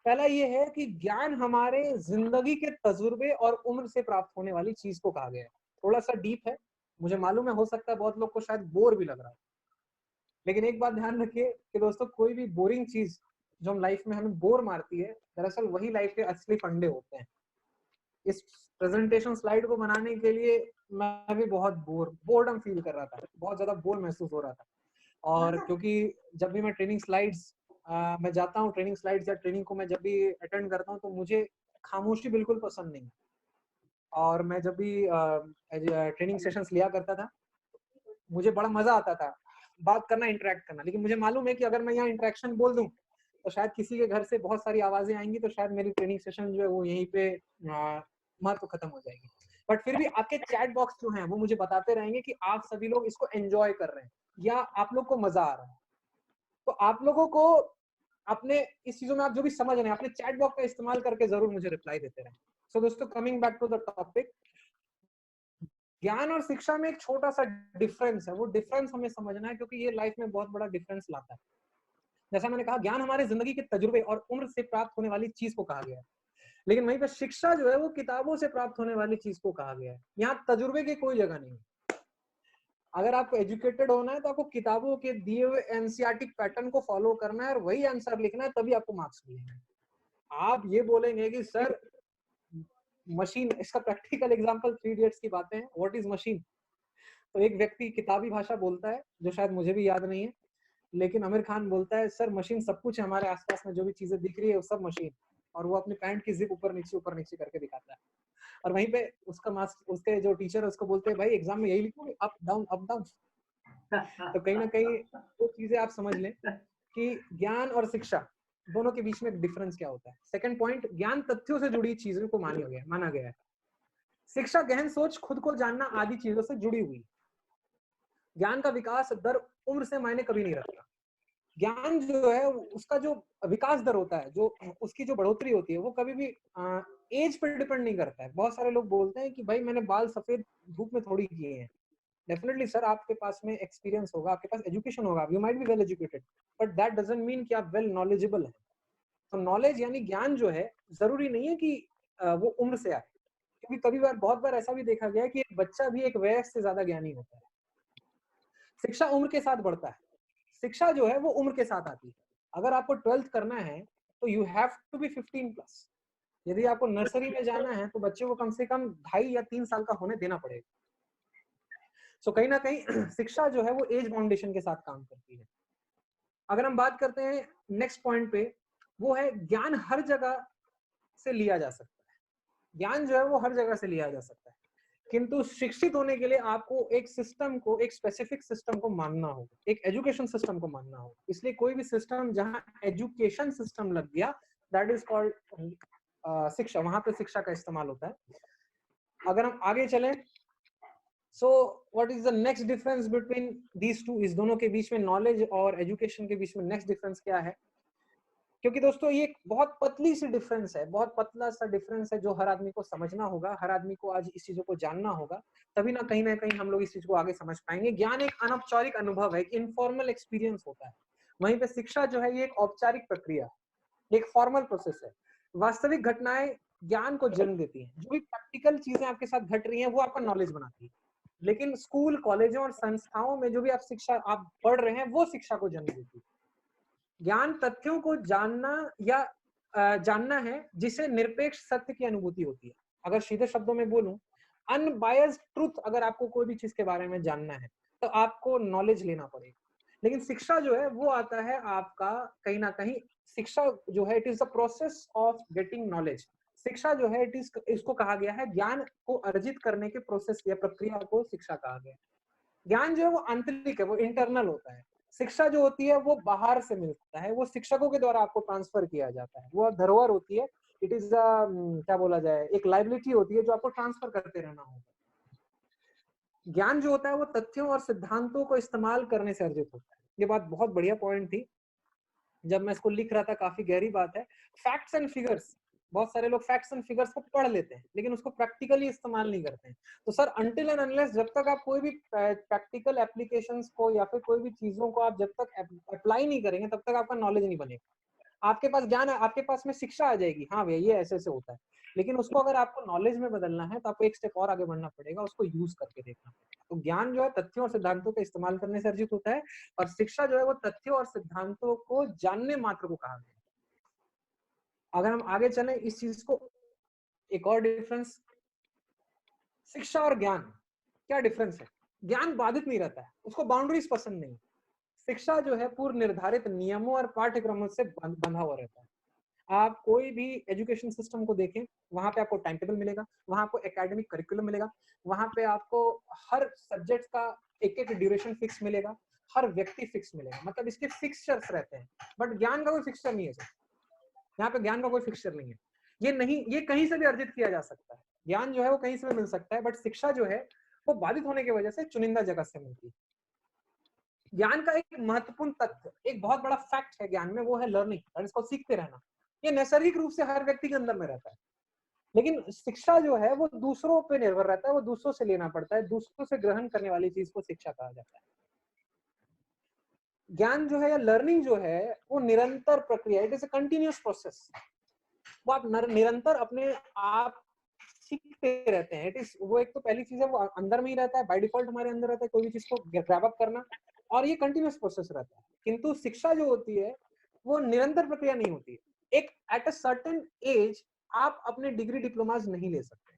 पहला ये है कि ज्ञान हमारे जिंदगी के तजुर्बे और उम्र से प्राप्त होने वाली चीज को कहा गया है। थोड़ा सा डीप है, मुझे मालूम है, हो सकता है बहुत लोग को शायद बोर भी लग रहा है, लेकिन एक बात ध्यान रखिए कि दोस्तों कोई भी बोरिंग चीज जो हम लाइफ में हमें बोर मारती है, दरअसल वही लाइफ के असली फंडे होते हैं। इस प्रेजेंटेशन स्लाइड को बनाने के लिए मैं भी बहुत बोर्डम फील कर रहा था, बहुत ज्यादा बोर महसूस हो रहा था। और क्योंकि जब भी मैं ट्रेनिंग स्लाइड्स मैं जाता हूँ, ट्रेनिंग स्लाइड्स या ट्रेनिंग को मैं जब भी अटेंड करता हूँ तो मुझे खामोशी बिल्कुल पसंद नहीं है। और मैं जब भी ट्रेनिंग सेशंस लिया करता था मुझे बड़ा मजा आता था बात करना, इंटरेक्ट करना। लेकिन मुझे मालूम है कि अगर मैं यहाँ इंटरेक्शन बोल दूं तो शायद किसी के घर से बहुत सारी आवाजें आएंगी, तो शायद मेरी ट्रेनिंग सेशन जो है वो यहीं पे महत्व खत्म हो जाएगी। बट फिर भी आपके चैट बॉक्स जो हैं वो मुझे बताते रहेंगे कि आप सभी लोग इसको एंजॉय कर रहे हैं या आप लोग को मजा आ रहा है। तो आप लोगों को अपने इस चीजों में आप जो भी समझ रहे हैं अपने चैट बॉक्स का इस्तेमाल करके जरूर मुझे रिप्लाई देते रहें। सो दोस्तों coming back to the topic, ज्ञान और शिक्षा में एक छोटा सा डिफरेंस है। वो डिफरेंस हमें समझना है क्योंकि ये लाइफ में बहुत बड़ा डिफरेंस लाता है। जैसा मैंने कहा, ज्ञान हमारे जिंदगी के तजुर्बे और उम्र से प्राप्त होने वाली चीज को कहा गया है, लेकिन वहीं पर शिक्षा जो है वो किताबों से प्राप्त होने वाली चीज को कहा गया है। यहाँ तजुर्बे की कोई जगह नहीं है। अगर आपको एजुकेटेड होना है तो आपको किताबों के दिए हुए एनसीईआरटी पैटर्न को फॉलो करना है और वही आंसर लिखना है, तभी आपको मार्क्स मिलेंगे। आप ये बोलेंगे कि सर मशीन, इसका प्रैक्टिकल एग्जांपल 3 इडियट्स की बातें हैं, व्हाट इज मशीन? तो एक व्यक्ति किताबी भाषा बोलता है जो शायद मुझे भी याद नहीं है, लेकिन आमिर खान बोलता है सर मशीन सब कुछ है, हमारे आसपास में जो भी चीजें दिख रही है वो सब मशीन। और वो अपनी पैंट की जिप ऊपर नीचे करके दिखाता है। और वहीं पे उसका मास्टर, उसके जो टीचर है उसको बोलते हैं भाई एग्जाम में यही लिखोगे, अप डाउन अप डाउन। तो कहीं ना कहीं वो चीजें आप समझ लें कि ज्ञान और शिक्षा दोनों के बीच में डिफरेंस क्या होता है। सेकंड पॉइंट, ज्ञान तथ्यों से जुड़ी चीजों को माना गया है। शिक्षा गहन सोच, खुद को जानना आदि चीजों से जुड़ी हुई। ज्ञान का विकास दर उम्र से मायने कभी नहीं रखता। ज्ञान जो है उसका जो विकास दर होता है, जो उसकी जो बढ़ोतरी होती है, वो कभी भी एज पर डिपेंड नहीं करता है। बहुत सारे लोग बोलते हैं कि भाई मैंने बाल सफेद धूप में थोड़ी किए हैं। डेफिनेटली सर, आपके पास में एक्सपीरियंस होगा, आपके पास एजुकेशन होगा, you might be well educated, but that doesn't mean कि आप वेल नॉलेजेबल हैं। तो नॉलेज यानी ज्ञान जो है जरूरी नहीं है कि वो उम्र से आए, क्योंकि कभी बार बहुत बार ऐसा भी देखा गया है कि एक बच्चा भी एक वयस्क से ज्यादा ज्ञानी होता है। शिक्षा उम्र के साथ बढ़ता है। शिक्षा जो है वो उम्र के साथ आती है। अगर आपको 12th करना है तो यू हैव टू बी 15+। यदि आपको नर्सरी में जाना है तो बच्चे को कम से कम 2.5 या 3 साल का होने देना पड़ेगा। सो कहीं ना कहीं शिक्षा जो है वो एज बाउंडेशन के साथ काम करती है। अगर हम बात करते हैं नेक्स्ट पॉइंट पे, वो है ज्ञान हर जगह से लिया जा सकता है। ज्ञान जो है वो हर जगह से लिया जा सकता है, किंतु शिक्षित होने के लिए आपको एक सिस्टम को, एक स्पेसिफिक सिस्टम को मानना होगा, एक एजुकेशन सिस्टम को मानना होगा। इसलिए कोई भी सिस्टम जहां एजुकेशन सिस्टम लग गया, दैट इज कॉल्ड शिक्षा, वहां पे शिक्षा का इस्तेमाल होता है। अगर हम आगे चलें, so what is the next difference between these two, इस दोनों के बीच में, नॉलेज और एजुकेशन के बीच में नेक्स्ट डिफरेंस क्या है? क्योंकि दोस्तों ये एक बहुत पतली सी डिफरेंस है, बहुत पतला सा डिफरेंस है, जो हर आदमी को समझना होगा, हर आदमी को आज इस चीजों को जानना होगा, तभी ना कहीं हम लोग इस चीज को आगे समझ पाएंगे। ज्ञान एक अनौपचारिक अनुभव है, एक इनफॉर्मल एक्सपीरियंस होता है, वहीं पे शिक्षा जो है ये एक औपचारिक प्रक्रिया, एक फॉर्मल प्रोसेस है। वास्तविक घटनाएं ज्ञान को जन्म देती हैं। जो भी प्रैक्टिकल चीजें आपके साथ घट रही हैं वो आपका नॉलेज बनाती है, लेकिन स्कूल, कॉलेजों और संस्थाओं में जो भी आप शिक्षा आप पढ़ रहे हैं वो शिक्षा को जन्म देती है। ज्ञान तथ्यों को जानना या जानना है जिसे निरपेक्ष सत्य की अनुभूति होती है। अगर सीधे शब्दों में बोलूं, अनबायस्ड ट्रुथ, अगर आपको कोई भी चीज के बारे में जानना है तो आपको नॉलेज लेना पड़ेगा। लेकिन शिक्षा जो है वो आता है आपका कहीं ना कहीं, शिक्षा जो है it is the process of getting knowledge. शिक्षा जो है इट इज, इसको कहा गया है ज्ञान को अर्जित करने के प्रोसेस या प्रक्रिया को शिक्षा कहा गया है। ज्ञान जो है वो आंतरिक है, वो इंटरनल होता है। शिक्षा जो होती है वो बाहर से मिलता है, वो शिक्षकों के द्वारा आपको ट्रांसफर किया जाता है, वो धरोहर होती है। इट इज क्या बोला जाए, एक लाइबिलिटी होती है जो आपको ट्रांसफर करते रहना होगा। ज्ञान जो होता है वो तथ्यों और सिद्धांतों को इस्तेमाल करने से अर्जित होता है। ये बात बहुत बढ़िया पॉइंट थी, जब मैं इसको लिख रहा था काफी गहरी बात है। फैक्ट्स एंड फिगर्स, बहुत सारे लोग फैक्ट्स एंड फिगर्स को पढ़ लेते हैं लेकिन उसको प्रैक्टिकली इस्तेमाल नहीं करते हैं। तो सर अनटिल एंड अनलेस, जब तक आप कोई भी प्रैक्टिकल एप्लीकेशंस को या फिर कोई भी चीजों को आप जब तक अप्लाई नहीं करेंगे तब तक आपका नॉलेज नहीं बनेगा। आपके पास ज्ञान है, आपके पास में शिक्षा आ जाएगी, हाँ भैया ये ऐसे ऐसे होता है, लेकिन उसको अगर आपको नॉलेज में बदलना है तो आपको एक स्टेप और आगे बढ़ना पड़ेगा, उसको यूज करके देखना पड़ेगा। तो ज्ञान जो है तथ्यों और सिद्धांतों का इस्तेमाल करने से अर्जित होता है, और शिक्षा जो है वो तथ्यों और सिद्धांतों को जानने मात्र को कहा गया है। अगर हम आगे चले इस चीज को, एक और डिफरेंस, शिक्षा और ज्ञान क्या डिफरेंस है? ज्ञान बाधित नहीं रहता है, उसको बाउंड्रीज पसंद नहीं। शिक्षा जो है पूर्व निर्धारित नियमों और पाठ्यक्रमों से बंधा हुआ रहता है। आप कोई भी एजुकेशन सिस्टम को देखें, वहां पे आपको टाइम टेबल मिलेगा, वहां आपको एकेडमिक करिकुलम मिलेगा, वहां पे आपको हर सब्जेक्ट का एक एक ड्यूरेशन फिक्स मिलेगा, हर व्यक्ति फिक्स मिलेगा, मतलब इसके फिक्सचर्स रहते हैं। बट ज्ञान का कोई फिक्सचर नहीं है सर, यहाँ पे ज्ञान का कोई फिक्सचर नहीं है। ये नहीं, ये कहीं से भी अर्जित किया जा सकता है, ज्ञान जो है वो कहीं से भी मिल सकता है, बट शिक्षा जो है वो बाधित होने की वजह से चुनिंदा जगह से मिलती है। ज्ञान का एक महत्वपूर्ण तथ्य, एक बहुत बड़ा फैक्ट है ज्ञान में, वो है लर्निंग, और इसको सीखते रहना। ये नैसर्गिक रूप से हर व्यक्ति के अंदर में रहता है, लेकिन शिक्षा जो है वो दूसरों पे निर्भर रहता है, वो दूसरों से लेना पड़ता है, दूसरों से ग्रहण करने वाली चीज को शिक्षा कहा जाता है। ज्ञान जो है या लर्निंग जो है वो निरंतर प्रक्रिया, it is a continuous process. वो आप निरंतर अपने आप सीखते रहते हैं। इट इज, वो एक तो पहली चीज है वो अंदर में ही रहता है, बाय डिफॉल्ट हमारे अंदर रहता है कोई भी चीज को ग्रैब अप करना, और ये कंटिन्यूअस प्रोसेस रहता है। किंतु शिक्षा जो होती है वो निरंतर प्रक्रिया नहीं होती है। एक एट अ सर्टेन एज आप अपने डिग्री डिप्लोमास नहीं ले सकते,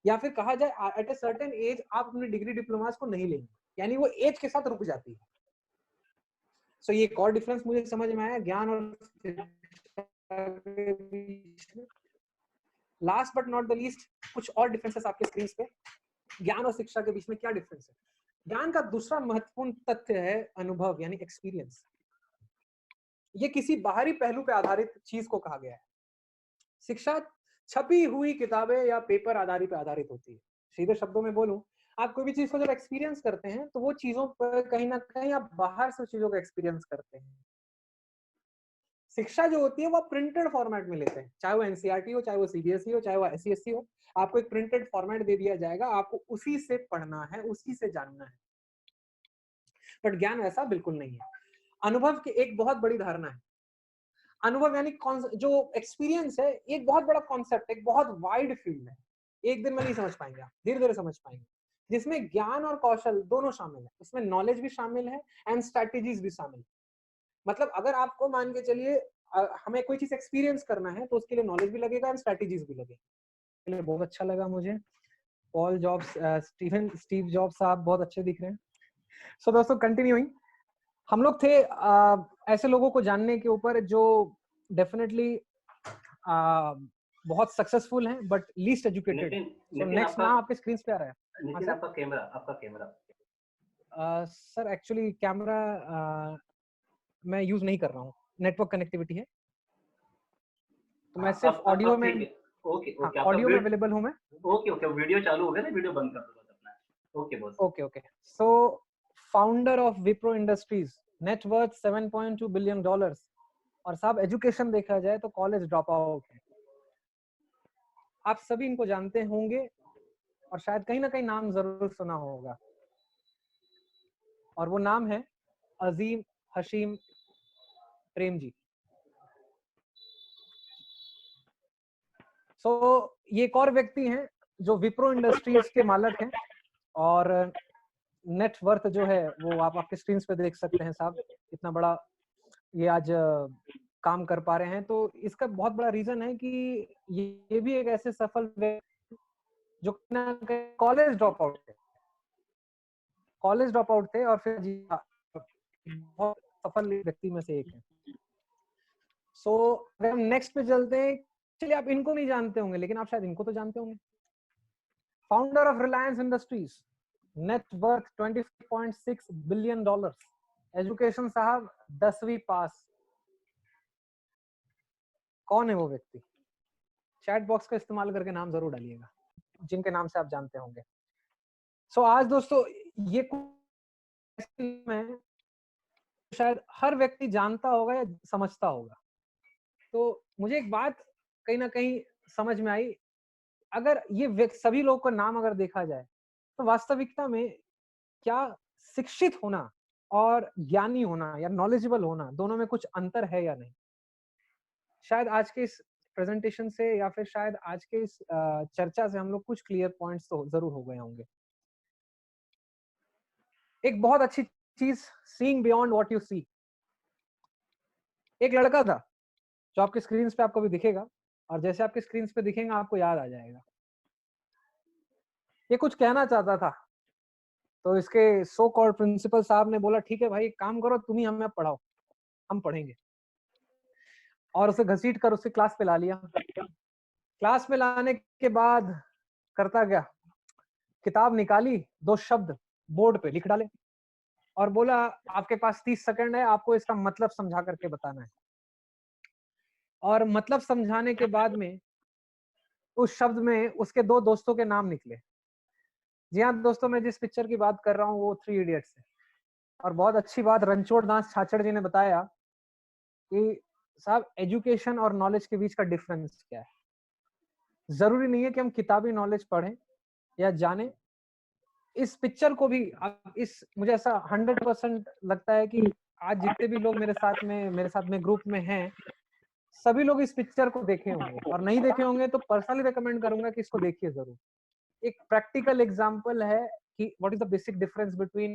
या फिर कहा जाए एट अ सर्टेन एज आप अपने डिग्री डिप्लोमास को नहीं लेंगे, यानी वो एज के साथ रुक जाती है। सो ये एक और डिफरेंस मुझे समझ में आया ज्ञान और शिक्षा के बीच में। Last but not the least, कुछ और डिफरेंसेस आपके स्क्रीन पे। ज्ञान और शिक्षा के बीच में क्या डिफरेंस है? ज्ञान का दूसरा महत्वपूर्ण तथ्य है अनुभव, यानी एक्सपीरियंस। ये किसी बाहरी पहलू पे आधारित चीज को कहा गया है। शिक्षा छपी हुई किताबें या पेपर आधारित पे आधारित होती है। सीधे शब्दों में बोलूं, आप कोई भी चीज को जब एक्सपीरियंस करते हैं तो वो चीजों पर कहीं ना कहीं आप बाहर से चीजों को एक्सपीरियंस करते हैं। शिक्षा जो होती है वो आप प्रिंटेड फॉर्मेट में लेते हैं, चाहे वो एनसीईआरटी हो, चाहे वो सीबीएसई हो, चाहे वो एससीएससी हो। आपको एक प्रिंटेड फॉर्मेट दे दिया जाएगा, आपको उसी से पढ़ना है, उसी से जानना है। बट ज्ञान वैसा बिल्कुल नहीं है। अनुभव की एक बहुत बड़ी धारणा है। अनुभव यानी जो एक्सपीरियंस है, एक बहुत बड़ा कॉन्सेप्ट, एक बहुत वाइड फील्ड है। एक दिन में नहीं समझ पाएंगे आप, धीरे धीरे समझ पाएंगे, जिसमें ज्ञान और कौशल दोनों शामिल है। उसमें नॉलेज भी शामिल है एंड स्ट्रैटेजीज भी शामिल है। मतलब अगर आपको मान के चलिए हमें कोई चीज एक्सपीरियंस करना है तो उसके लिए नॉलेज भी लगेगा एंड स्ट्रैटेजीज भी लगेगा। बहुत अच्छा लगा मुझे। पॉल जॉब्स, स्टीव जॉब्स साहब बहुत अच्छे दिख रहे हैं। सो दोस्तों, कंटिन्यूइंग, हम लोग थे ऐसे लोगों को जानने के ऊपर जो डेफिनेटली बहुत सक्सेसफुल हैं but least educated. So next नाम आपके स्क्रीन पे आ रहा है। नितिन, आपका कैमरा सर एक्चुअली कैमरा मैं यूज नहीं कर रहा हूँ, नेटवर्क कनेक्टिविटी है, तो मैं सिर्फ ऑडियो में, ओके ऑडियो में अवेलेबल हूँ मैं। ओके वीडियो चालू हो गया ना, वीडियो बंद कर दो अपना। Okay boss. Okay so founder of Wipro industries, net worth $7.2 billion, और साहब एजुकेशन देखा जाए तो कॉलेज ड्रॉप आउट है। आप सभी इनको जानते होंगे और शायद कहीं ना कहीं नाम जरूर सुना होगा, और वो नाम है अजीम हशीम प्रेम जी। सो ये एक और व्यक्ति हैं जो विप्रो इंडस्ट्रीज के मालिक हैं, और नेट वर्थ जो है वो आप आपके स्क्रीन पे देख सकते हैं साहब। इतना बड़ा ये आज काम कर पा रहे हैं, तो इसका बहुत बड़ा रीजन है कि ये भी एक ऐसे सफल व्यक्ति जो कॉलेज ड्रॉप आउट थे और फिर बहुत सफल व्यक्ति में से एक है। सो अगर हम नेक्स्ट पे चलते हैं, चलिए आप इनको नहीं जानते होंगे लेकिन आप शायद इनको तो जानते होंगे। Founder of Reliance industries, net worth $25.6 billion, education साहब 10वीं पास। कौन है वो व्यक्ति? चैट बॉक्स का इस्तेमाल करके नाम जरूर डालिएगा जिनके नाम से आप जानते होंगे। सो आज दोस्तों ये में शायद हर व्यक्ति जानता होगा या समझता होगा। तो मुझे एक बात कहीं ना कहीं समझ में आई, अगर ये सभी लोगों का नाम अगर देखा जाए तो वास्तविकता में क्या शिक्षित होना और ज्ञानी होना या नॉलेजेबल होना, दोनों में कुछ अंतर है या नहीं? शायद आज के इस प्रेजेंटेशन से या फिर शायद आज के इस चर्चा से हम लोग कुछ क्लियर पॉइंट्स तो जरूर हो गए होंगे। एक बहुत अच्छी चीज, seeing beyond what you see. एक लड़का था जो आपके स्क्रीन पे आपको भी दिखेगा, और जैसे आपके स्क्रीन पे दिखेगा आपको याद आ जाएगा। ये कुछ कहना चाहता था, तो इसके सो कॉल्ड प्रिंसिपल साहब ने बोला ठीक है भाई, एक काम करो, तुम ही हमें पढ़ाओ, हम पढ़ेंगे। और उसे घसीट कर उसे क्लास पे ला लिया। क्लास में लाने के बाद करता गया, किताब निकाली, 2 शब्द बोर्ड पे लिख डाले और बोला आपके पास 30 सेकंड है, आपको इसका मतलब समझा करके बताना है। और मतलब समझाने के बाद में उस शब्द में उसके 2 दोस्तों के नाम निकले। जी हाँ दोस्तों, मैं जिस पिक्चर की बात कर रहा हूँ वो 3 इडियट्स है। और बहुत अच्छी बात रणछोड़ दास छाछड़ जी ने बताया कि साहब एजुकेशन और नॉलेज के बीच का डिफरेंस क्या है। जरूरी नहीं है कि हम किताबी नॉलेज पढ़ें या जाने। इस पिक्चर को भी आप इस, मुझे ऐसा 100% लगता है कि आज जितने भी लोग मेरे साथ में ग्रुप में हैं, सभी लोग इस पिक्चर को देखे होंगे, और नहीं देखे होंगे तो पर्सनली रिकमेंड करूंगा कि इसको देखिए जरूर। एक प्रैक्टिकल एग्जांपल है कि what is the basic difference between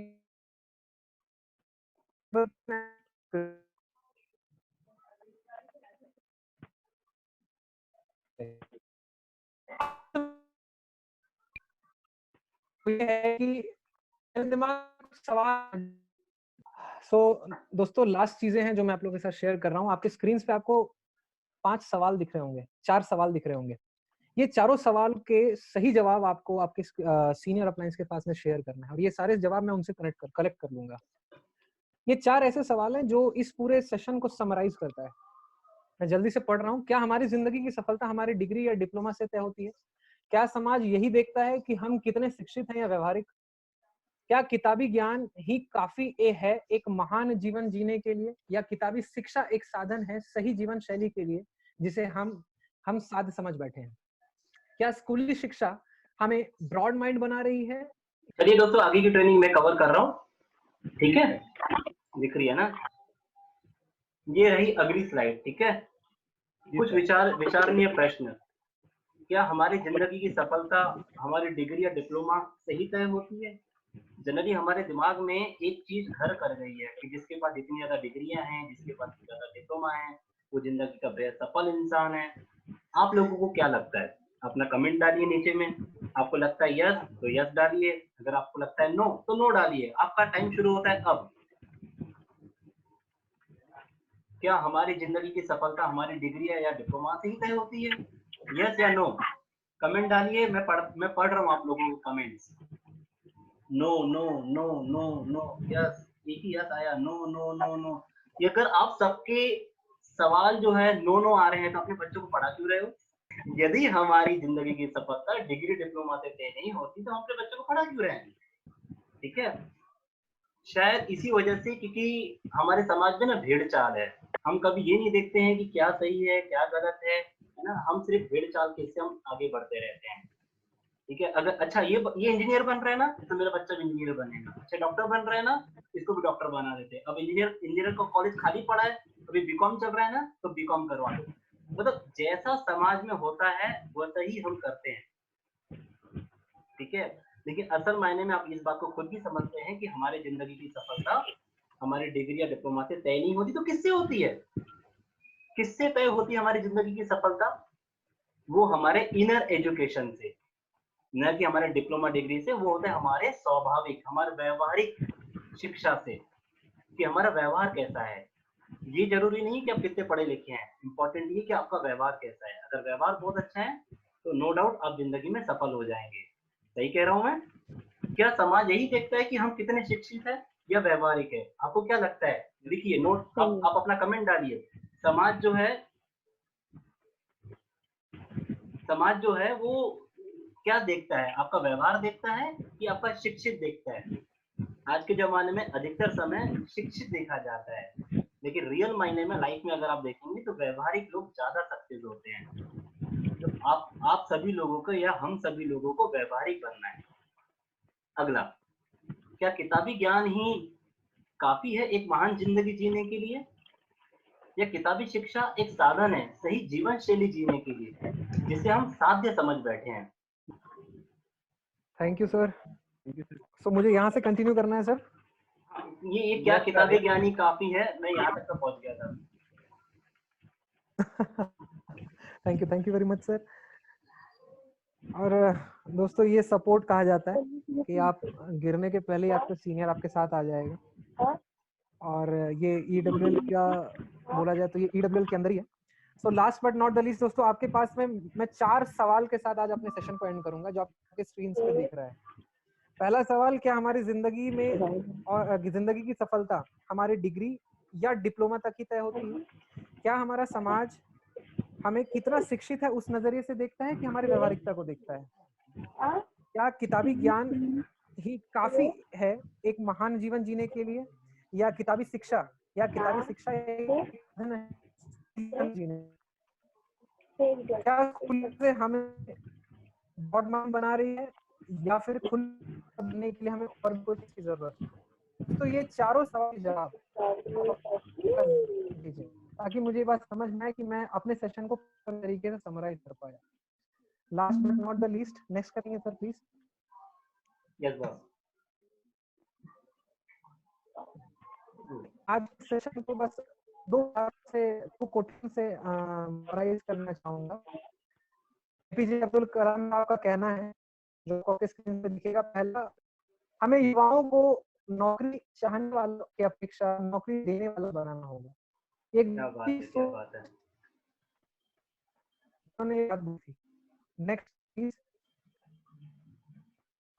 है कि दिमाग सवाल। सो दोस्तों, लास्ट चीजें हैं जो मैं आप लोगों के साथ शेयर कर रहा हूँ। आपके स्क्रीन पे आपको 5 सवाल दिख रहे होंगे, 4 सवाल दिख रहे होंगे। ये चारों सवाल के सही जवाब आपको आपके सीनियर अपलाइंस के पास में शेयर करना है, और ये सारे जवाब मैं उनसे कलेक्ट कर लूंगा। ये 4 ऐसे सवाल हैं जो इस पूरे सेशन को समराइज करता है। मैं जल्दी से पढ़ रहा हूँ। क्या हमारी जिंदगी की सफलता हमारी डिग्री या डिप्लोमा से तय होती है? क्या समाज यही देखता है कि हम कितने शिक्षित हैं या व्यवहारिक? क्या किताबी ज्ञान ही काफी है एक महान जीवन जीने के लिए, या किताबी शिक्षा एक साधन है सही जीवन शैली के लिए जिसे हम साध समझ बैठे हैं? क्या स्कूली शिक्षा हमें ब्रॉड माइंड बना रही है? चलिए दोस्तों, आगे की ट्रेनिंग मैं कवर कर रहा हूँ, ठीक है, दिख रही है ना? ये रही अगली स्लाइड, ठीक है। कुछ विचारणीय प्रश्न। क्या हमारी जिंदगी की सफलता हमारी डिग्री या डिप्लोमा से ही तय होती है? जनरली हमारे दिमाग में एक चीज घर कर गई है कि जिसके पास इतनी ज्यादा डिग्रियां हैं, जिसके पास इतनी ज्यादा डिप्लोमा है, वो जिंदगी का बेहद सफल इंसान है। आप लोगों को क्या लगता है? अपना कमेंट डालिए नीचे में। आपको लगता है यस तो यस डालिए, अगर आपको लगता है नो तो नो डालिए। आपका टाइम शुरू होता है अब। क्या हमारी जिंदगी की सफलता हमारी डिग्री या डिप्लोमा से ही तय होती है? यस या नो? कमेंट डालिए। मैं पढ़ रहा हूँ आप लोगों को comments. No no no no no, yes, एक ही यस आया। No no no no. ये अगर आप सबके सवाल जो है नो नो आ रहे हैं तो अपने बच्चों को पढ़ा क्यों रहे हो? यदि हमारी जिंदगी की सफलता डिग्री डिप्लोमा से तय नहीं होती तो हम अपने बच्चों को पढ़ा क्यों रहे हैं? ठीक है, शायद इसी वजह से क्योंकि हमारे समाज में ना भेड़ चाल है। हम कभी ये नहीं देखते हैं कि क्या सही है क्या गलत है ना। हम सिर्फ भेड़ चाल के से हम आगे बढ़ते रहते हैं। ठीक है, अगर अच्छा ये इंजीनियर बन रहा है ना तो मेरा बच्चा भी इंजीनियर बनेगा। अच्छा डॉक्टर बन रहा है ना, इसको भी डॉक्टर बना देते हैं। अब इंजीनियर का कॉलेज खाली पड़ा है, अभी बीकॉम चल रहा है ना तो बीकॉम करवा दो। मतलब जैसा समाज में होता है वैसा ही हम करते हैं। ठीक है, लेकिन असल मायने में आप इस बात को खुद भी समझते हैं कि हमारी जिंदगी की सफलता हमारी डिग्री या डिप्लोमा से तय नहीं होती तो किससे होती है? किससे तय होती है हमारी जिंदगी की सफलता? वो हमारे इनर एजुकेशन से, न कि हमारे डिप्लोमा डिग्री से। वो होता है हमारे स्वाभाविक, हमारे व्यवहारिक शिक्षा से, कि हमारा व्यवहार कैसा है। ये जरूरी नहीं कि आप कितने पढ़े लिखे हैं, इंपॉर्टेंट ये कि आपका व्यवहार कैसा है। अगर व्यवहार बहुत अच्छा है तो नो डाउट आप जिंदगी में सफल हो जाएंगे। सही कह रहा हूं मैं? क्या समाज यही देखता है कि हम कितने शिक्षित हैं या व्यवहारिक है? आपको क्या लगता है? लिखिए नोट, आप अपना कमेंट डालिए। समाज जो है वो क्या देखता है? आपका व्यवहार देखता है कि आपका शिक्षित देखता है? आज के जमाने में अधिकतर समय शिक्षित देखा जाता है, लेकिन रियल मायने में लाइफ में अगर आप देखेंगे तो व्यवहारिक लोग ज्यादा सक्सेस होते हैं। तो आप सभी लोगों को या हम सभी लोगों को व्यवहारिक बनना है। अगला, क्या किताबी ज्ञान ही काफी है एक महान जिंदगी जीने के लिए, या किताबी शिक्षा एक साधन है सही जीवन शैली जीने के लिए जिसे हम साध्य समझ बैठे हैं? Thank you sir. सो मुझे यहाँ से कंटिन्यू करना है सर? ये क्या किताबी ज्ञान ही काफी है, मैं यहाँ तक तो पहुंच गया था। Thank you very much sir. और दोस्तों ये सपोर्ट कहा जाता है कि आप गिरने के पहले ही आपका सीनियर आपके साथ आ जाएगा। और ये ईडब्ल्यूएल का बोला जाए तो ये ईडब्ल्यूएल के अंदर ही है। So last but not the least दोस्तों, आपके पास में मैं 4 सवाल के साथ आज अपने सेशन को एंड करूंगा जो आपके स्क्रीन पे दिख रहा है। पहला सवाल, क्या हमारी जिंदगी में और जिंदगी की सफलता हमारी डिग्री या डिप्लोमा तक ही तय होती है? क्या हमारा समाज हमें कितना शिक्षित है उस नजरिए से देखता है कि हमारी व्यवहारिकता को देखता है? क्या किताबी ज्ञान ही काफी है एक महान जीवन जीने के लिए, या किताबी शिक्षा एक साधन है जीवन जीने? क्या स्कूल से हमें बॉटम बना रही है, या फिर खुल बनने के लिए हमें और भी कोई चीज की जरूरत है? तो ये चारों सवाल के जवाब आप दीजिए ताकि मुझे ये बात समझ में आए कि मैं अपने सेशन को पूरी तरीके से समराइज कर पाया। Last but not the least, next करेंगे सर प्लीज। Yes boss. आज सेशन को बस दो कोटेशन से समराइज करना चाहूंगा। एपीजे अब्दुल कलाम का कहना है जो आपके स्क्रीन पे दिखेगा। पहला, हमें युवाओं को नौकरी चाहने वालों की अपेक्षा नौकरी देने वाला बनाना होगा। एक क्या बात है, क्या बात है। Next please.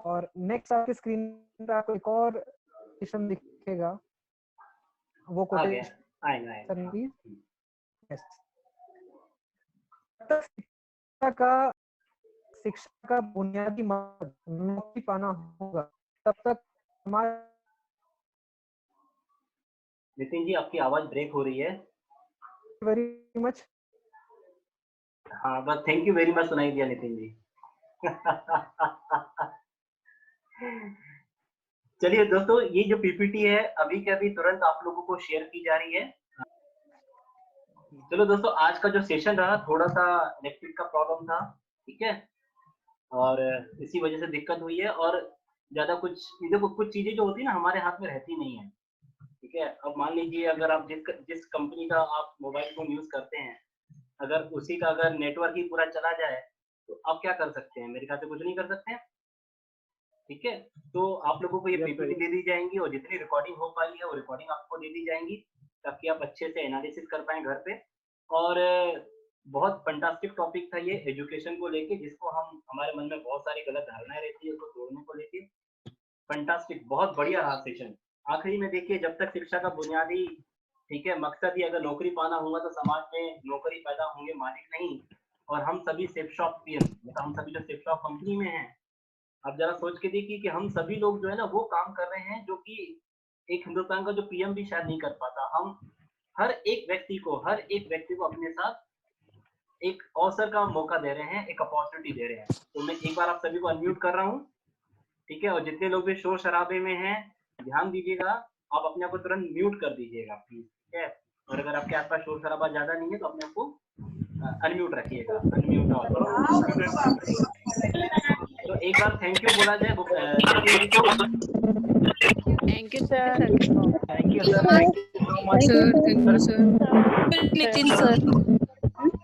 और नेक्स्ट आपके स्क्रीन पे आपको एक और क्वेश्चन दिखेगा। वो आ गया, कोटेशन आएगा। यस। शिक्षा का बुनियादी मकसद नौकरी पाना होगा, तब तक हमारे नितिन जी आपकी आवाज ब्रेक हो रही है। Very much. हाँ बस थैंक यू वेरी मच सुनाई दिया नितिन जी। चलिए दोस्तों, ये जो पीपीटी है अभी के अभी तुरंत आप लोगों को शेयर की जा रही है। चलो दोस्तों, आज का जो सेशन रहा थोड़ा सा नेटवर्क का प्रॉब्लम था, ठीक है, और इसी वजह से दिक्कत हुई है। और ज्यादा कुछ देखो, कुछ चीजें जो होती है ना हमारे हाथ में रहती नहीं है, ठीक है। अब मान लीजिए अगर आप जिस कंपनी का आप मोबाइल फोन यूज करते हैं, अगर उसी का अगर नेटवर्क ही पूरा चला जाए तो आप क्या कर सकते हैं? मेरे ख्याल से कुछ नहीं कर सकते हैं, ठीक है। तो आप लोगों को ये पीपीटी दे दी जाएंगी और जितनी रिकॉर्डिंग हो पाई है वो रिकॉर्डिंग आपको दे दी जाएंगी, ताकि आप अच्छे से एनालिसिस कर पाएं घर पे। और बहुत फंटास्टिक टॉपिक था ये एजुकेशन को लेके, जिसको हम हमारे मन में बहुत सारी गलत धारणाएं रहती है उसको तोड़ने को लेके। फंटास्टिक, बहुत बढ़िया रहा सेशन। आखिरी में देखिए, जब तक शिक्षा का बुनियादी, ठीक है, मकसद ही अगर नौकरी पाना होगा तो समाज में नौकरी पैदा होंगे, मालिक नहीं। और हम सभी सेफ शॉप पीएम, मतलब हम सभी जो सेफ शॉप कंपनी में हैं, अब जरा सोच के देखिए कि हम सभी लोग जो है ना वो काम कर रहे हैं जो कि एक हिंदुस्तान का जो पीएम भी शायद नहीं कर पाता। हम हर एक व्यक्ति को अपने साथ एक अवसर का मौका दे रहे हैं, एक अपॉर्चुनिटी दे रहे हैं। तो मैं एक बार आप सभी को अनम्यूट कर रहा हूँ, ठीक है। और जितने लोग भी शोर शराबे में हैं, ध्यान दीजिएगा, आप अपने आप को तुरंत म्यूट कर दीजिएगा प्लीज, ठीक है। और अगर आपके आसपास शोर शराबा ज्यादा नहीं है तो अपने आप को अनम्यूट रखिएगा, अनम्यूट ऑल। तो एक बार थैंक यू बोला जाए नितिन जी को। Thank you sir. Thank you sir, thank you so much sir, thank you sir. Nitin sir.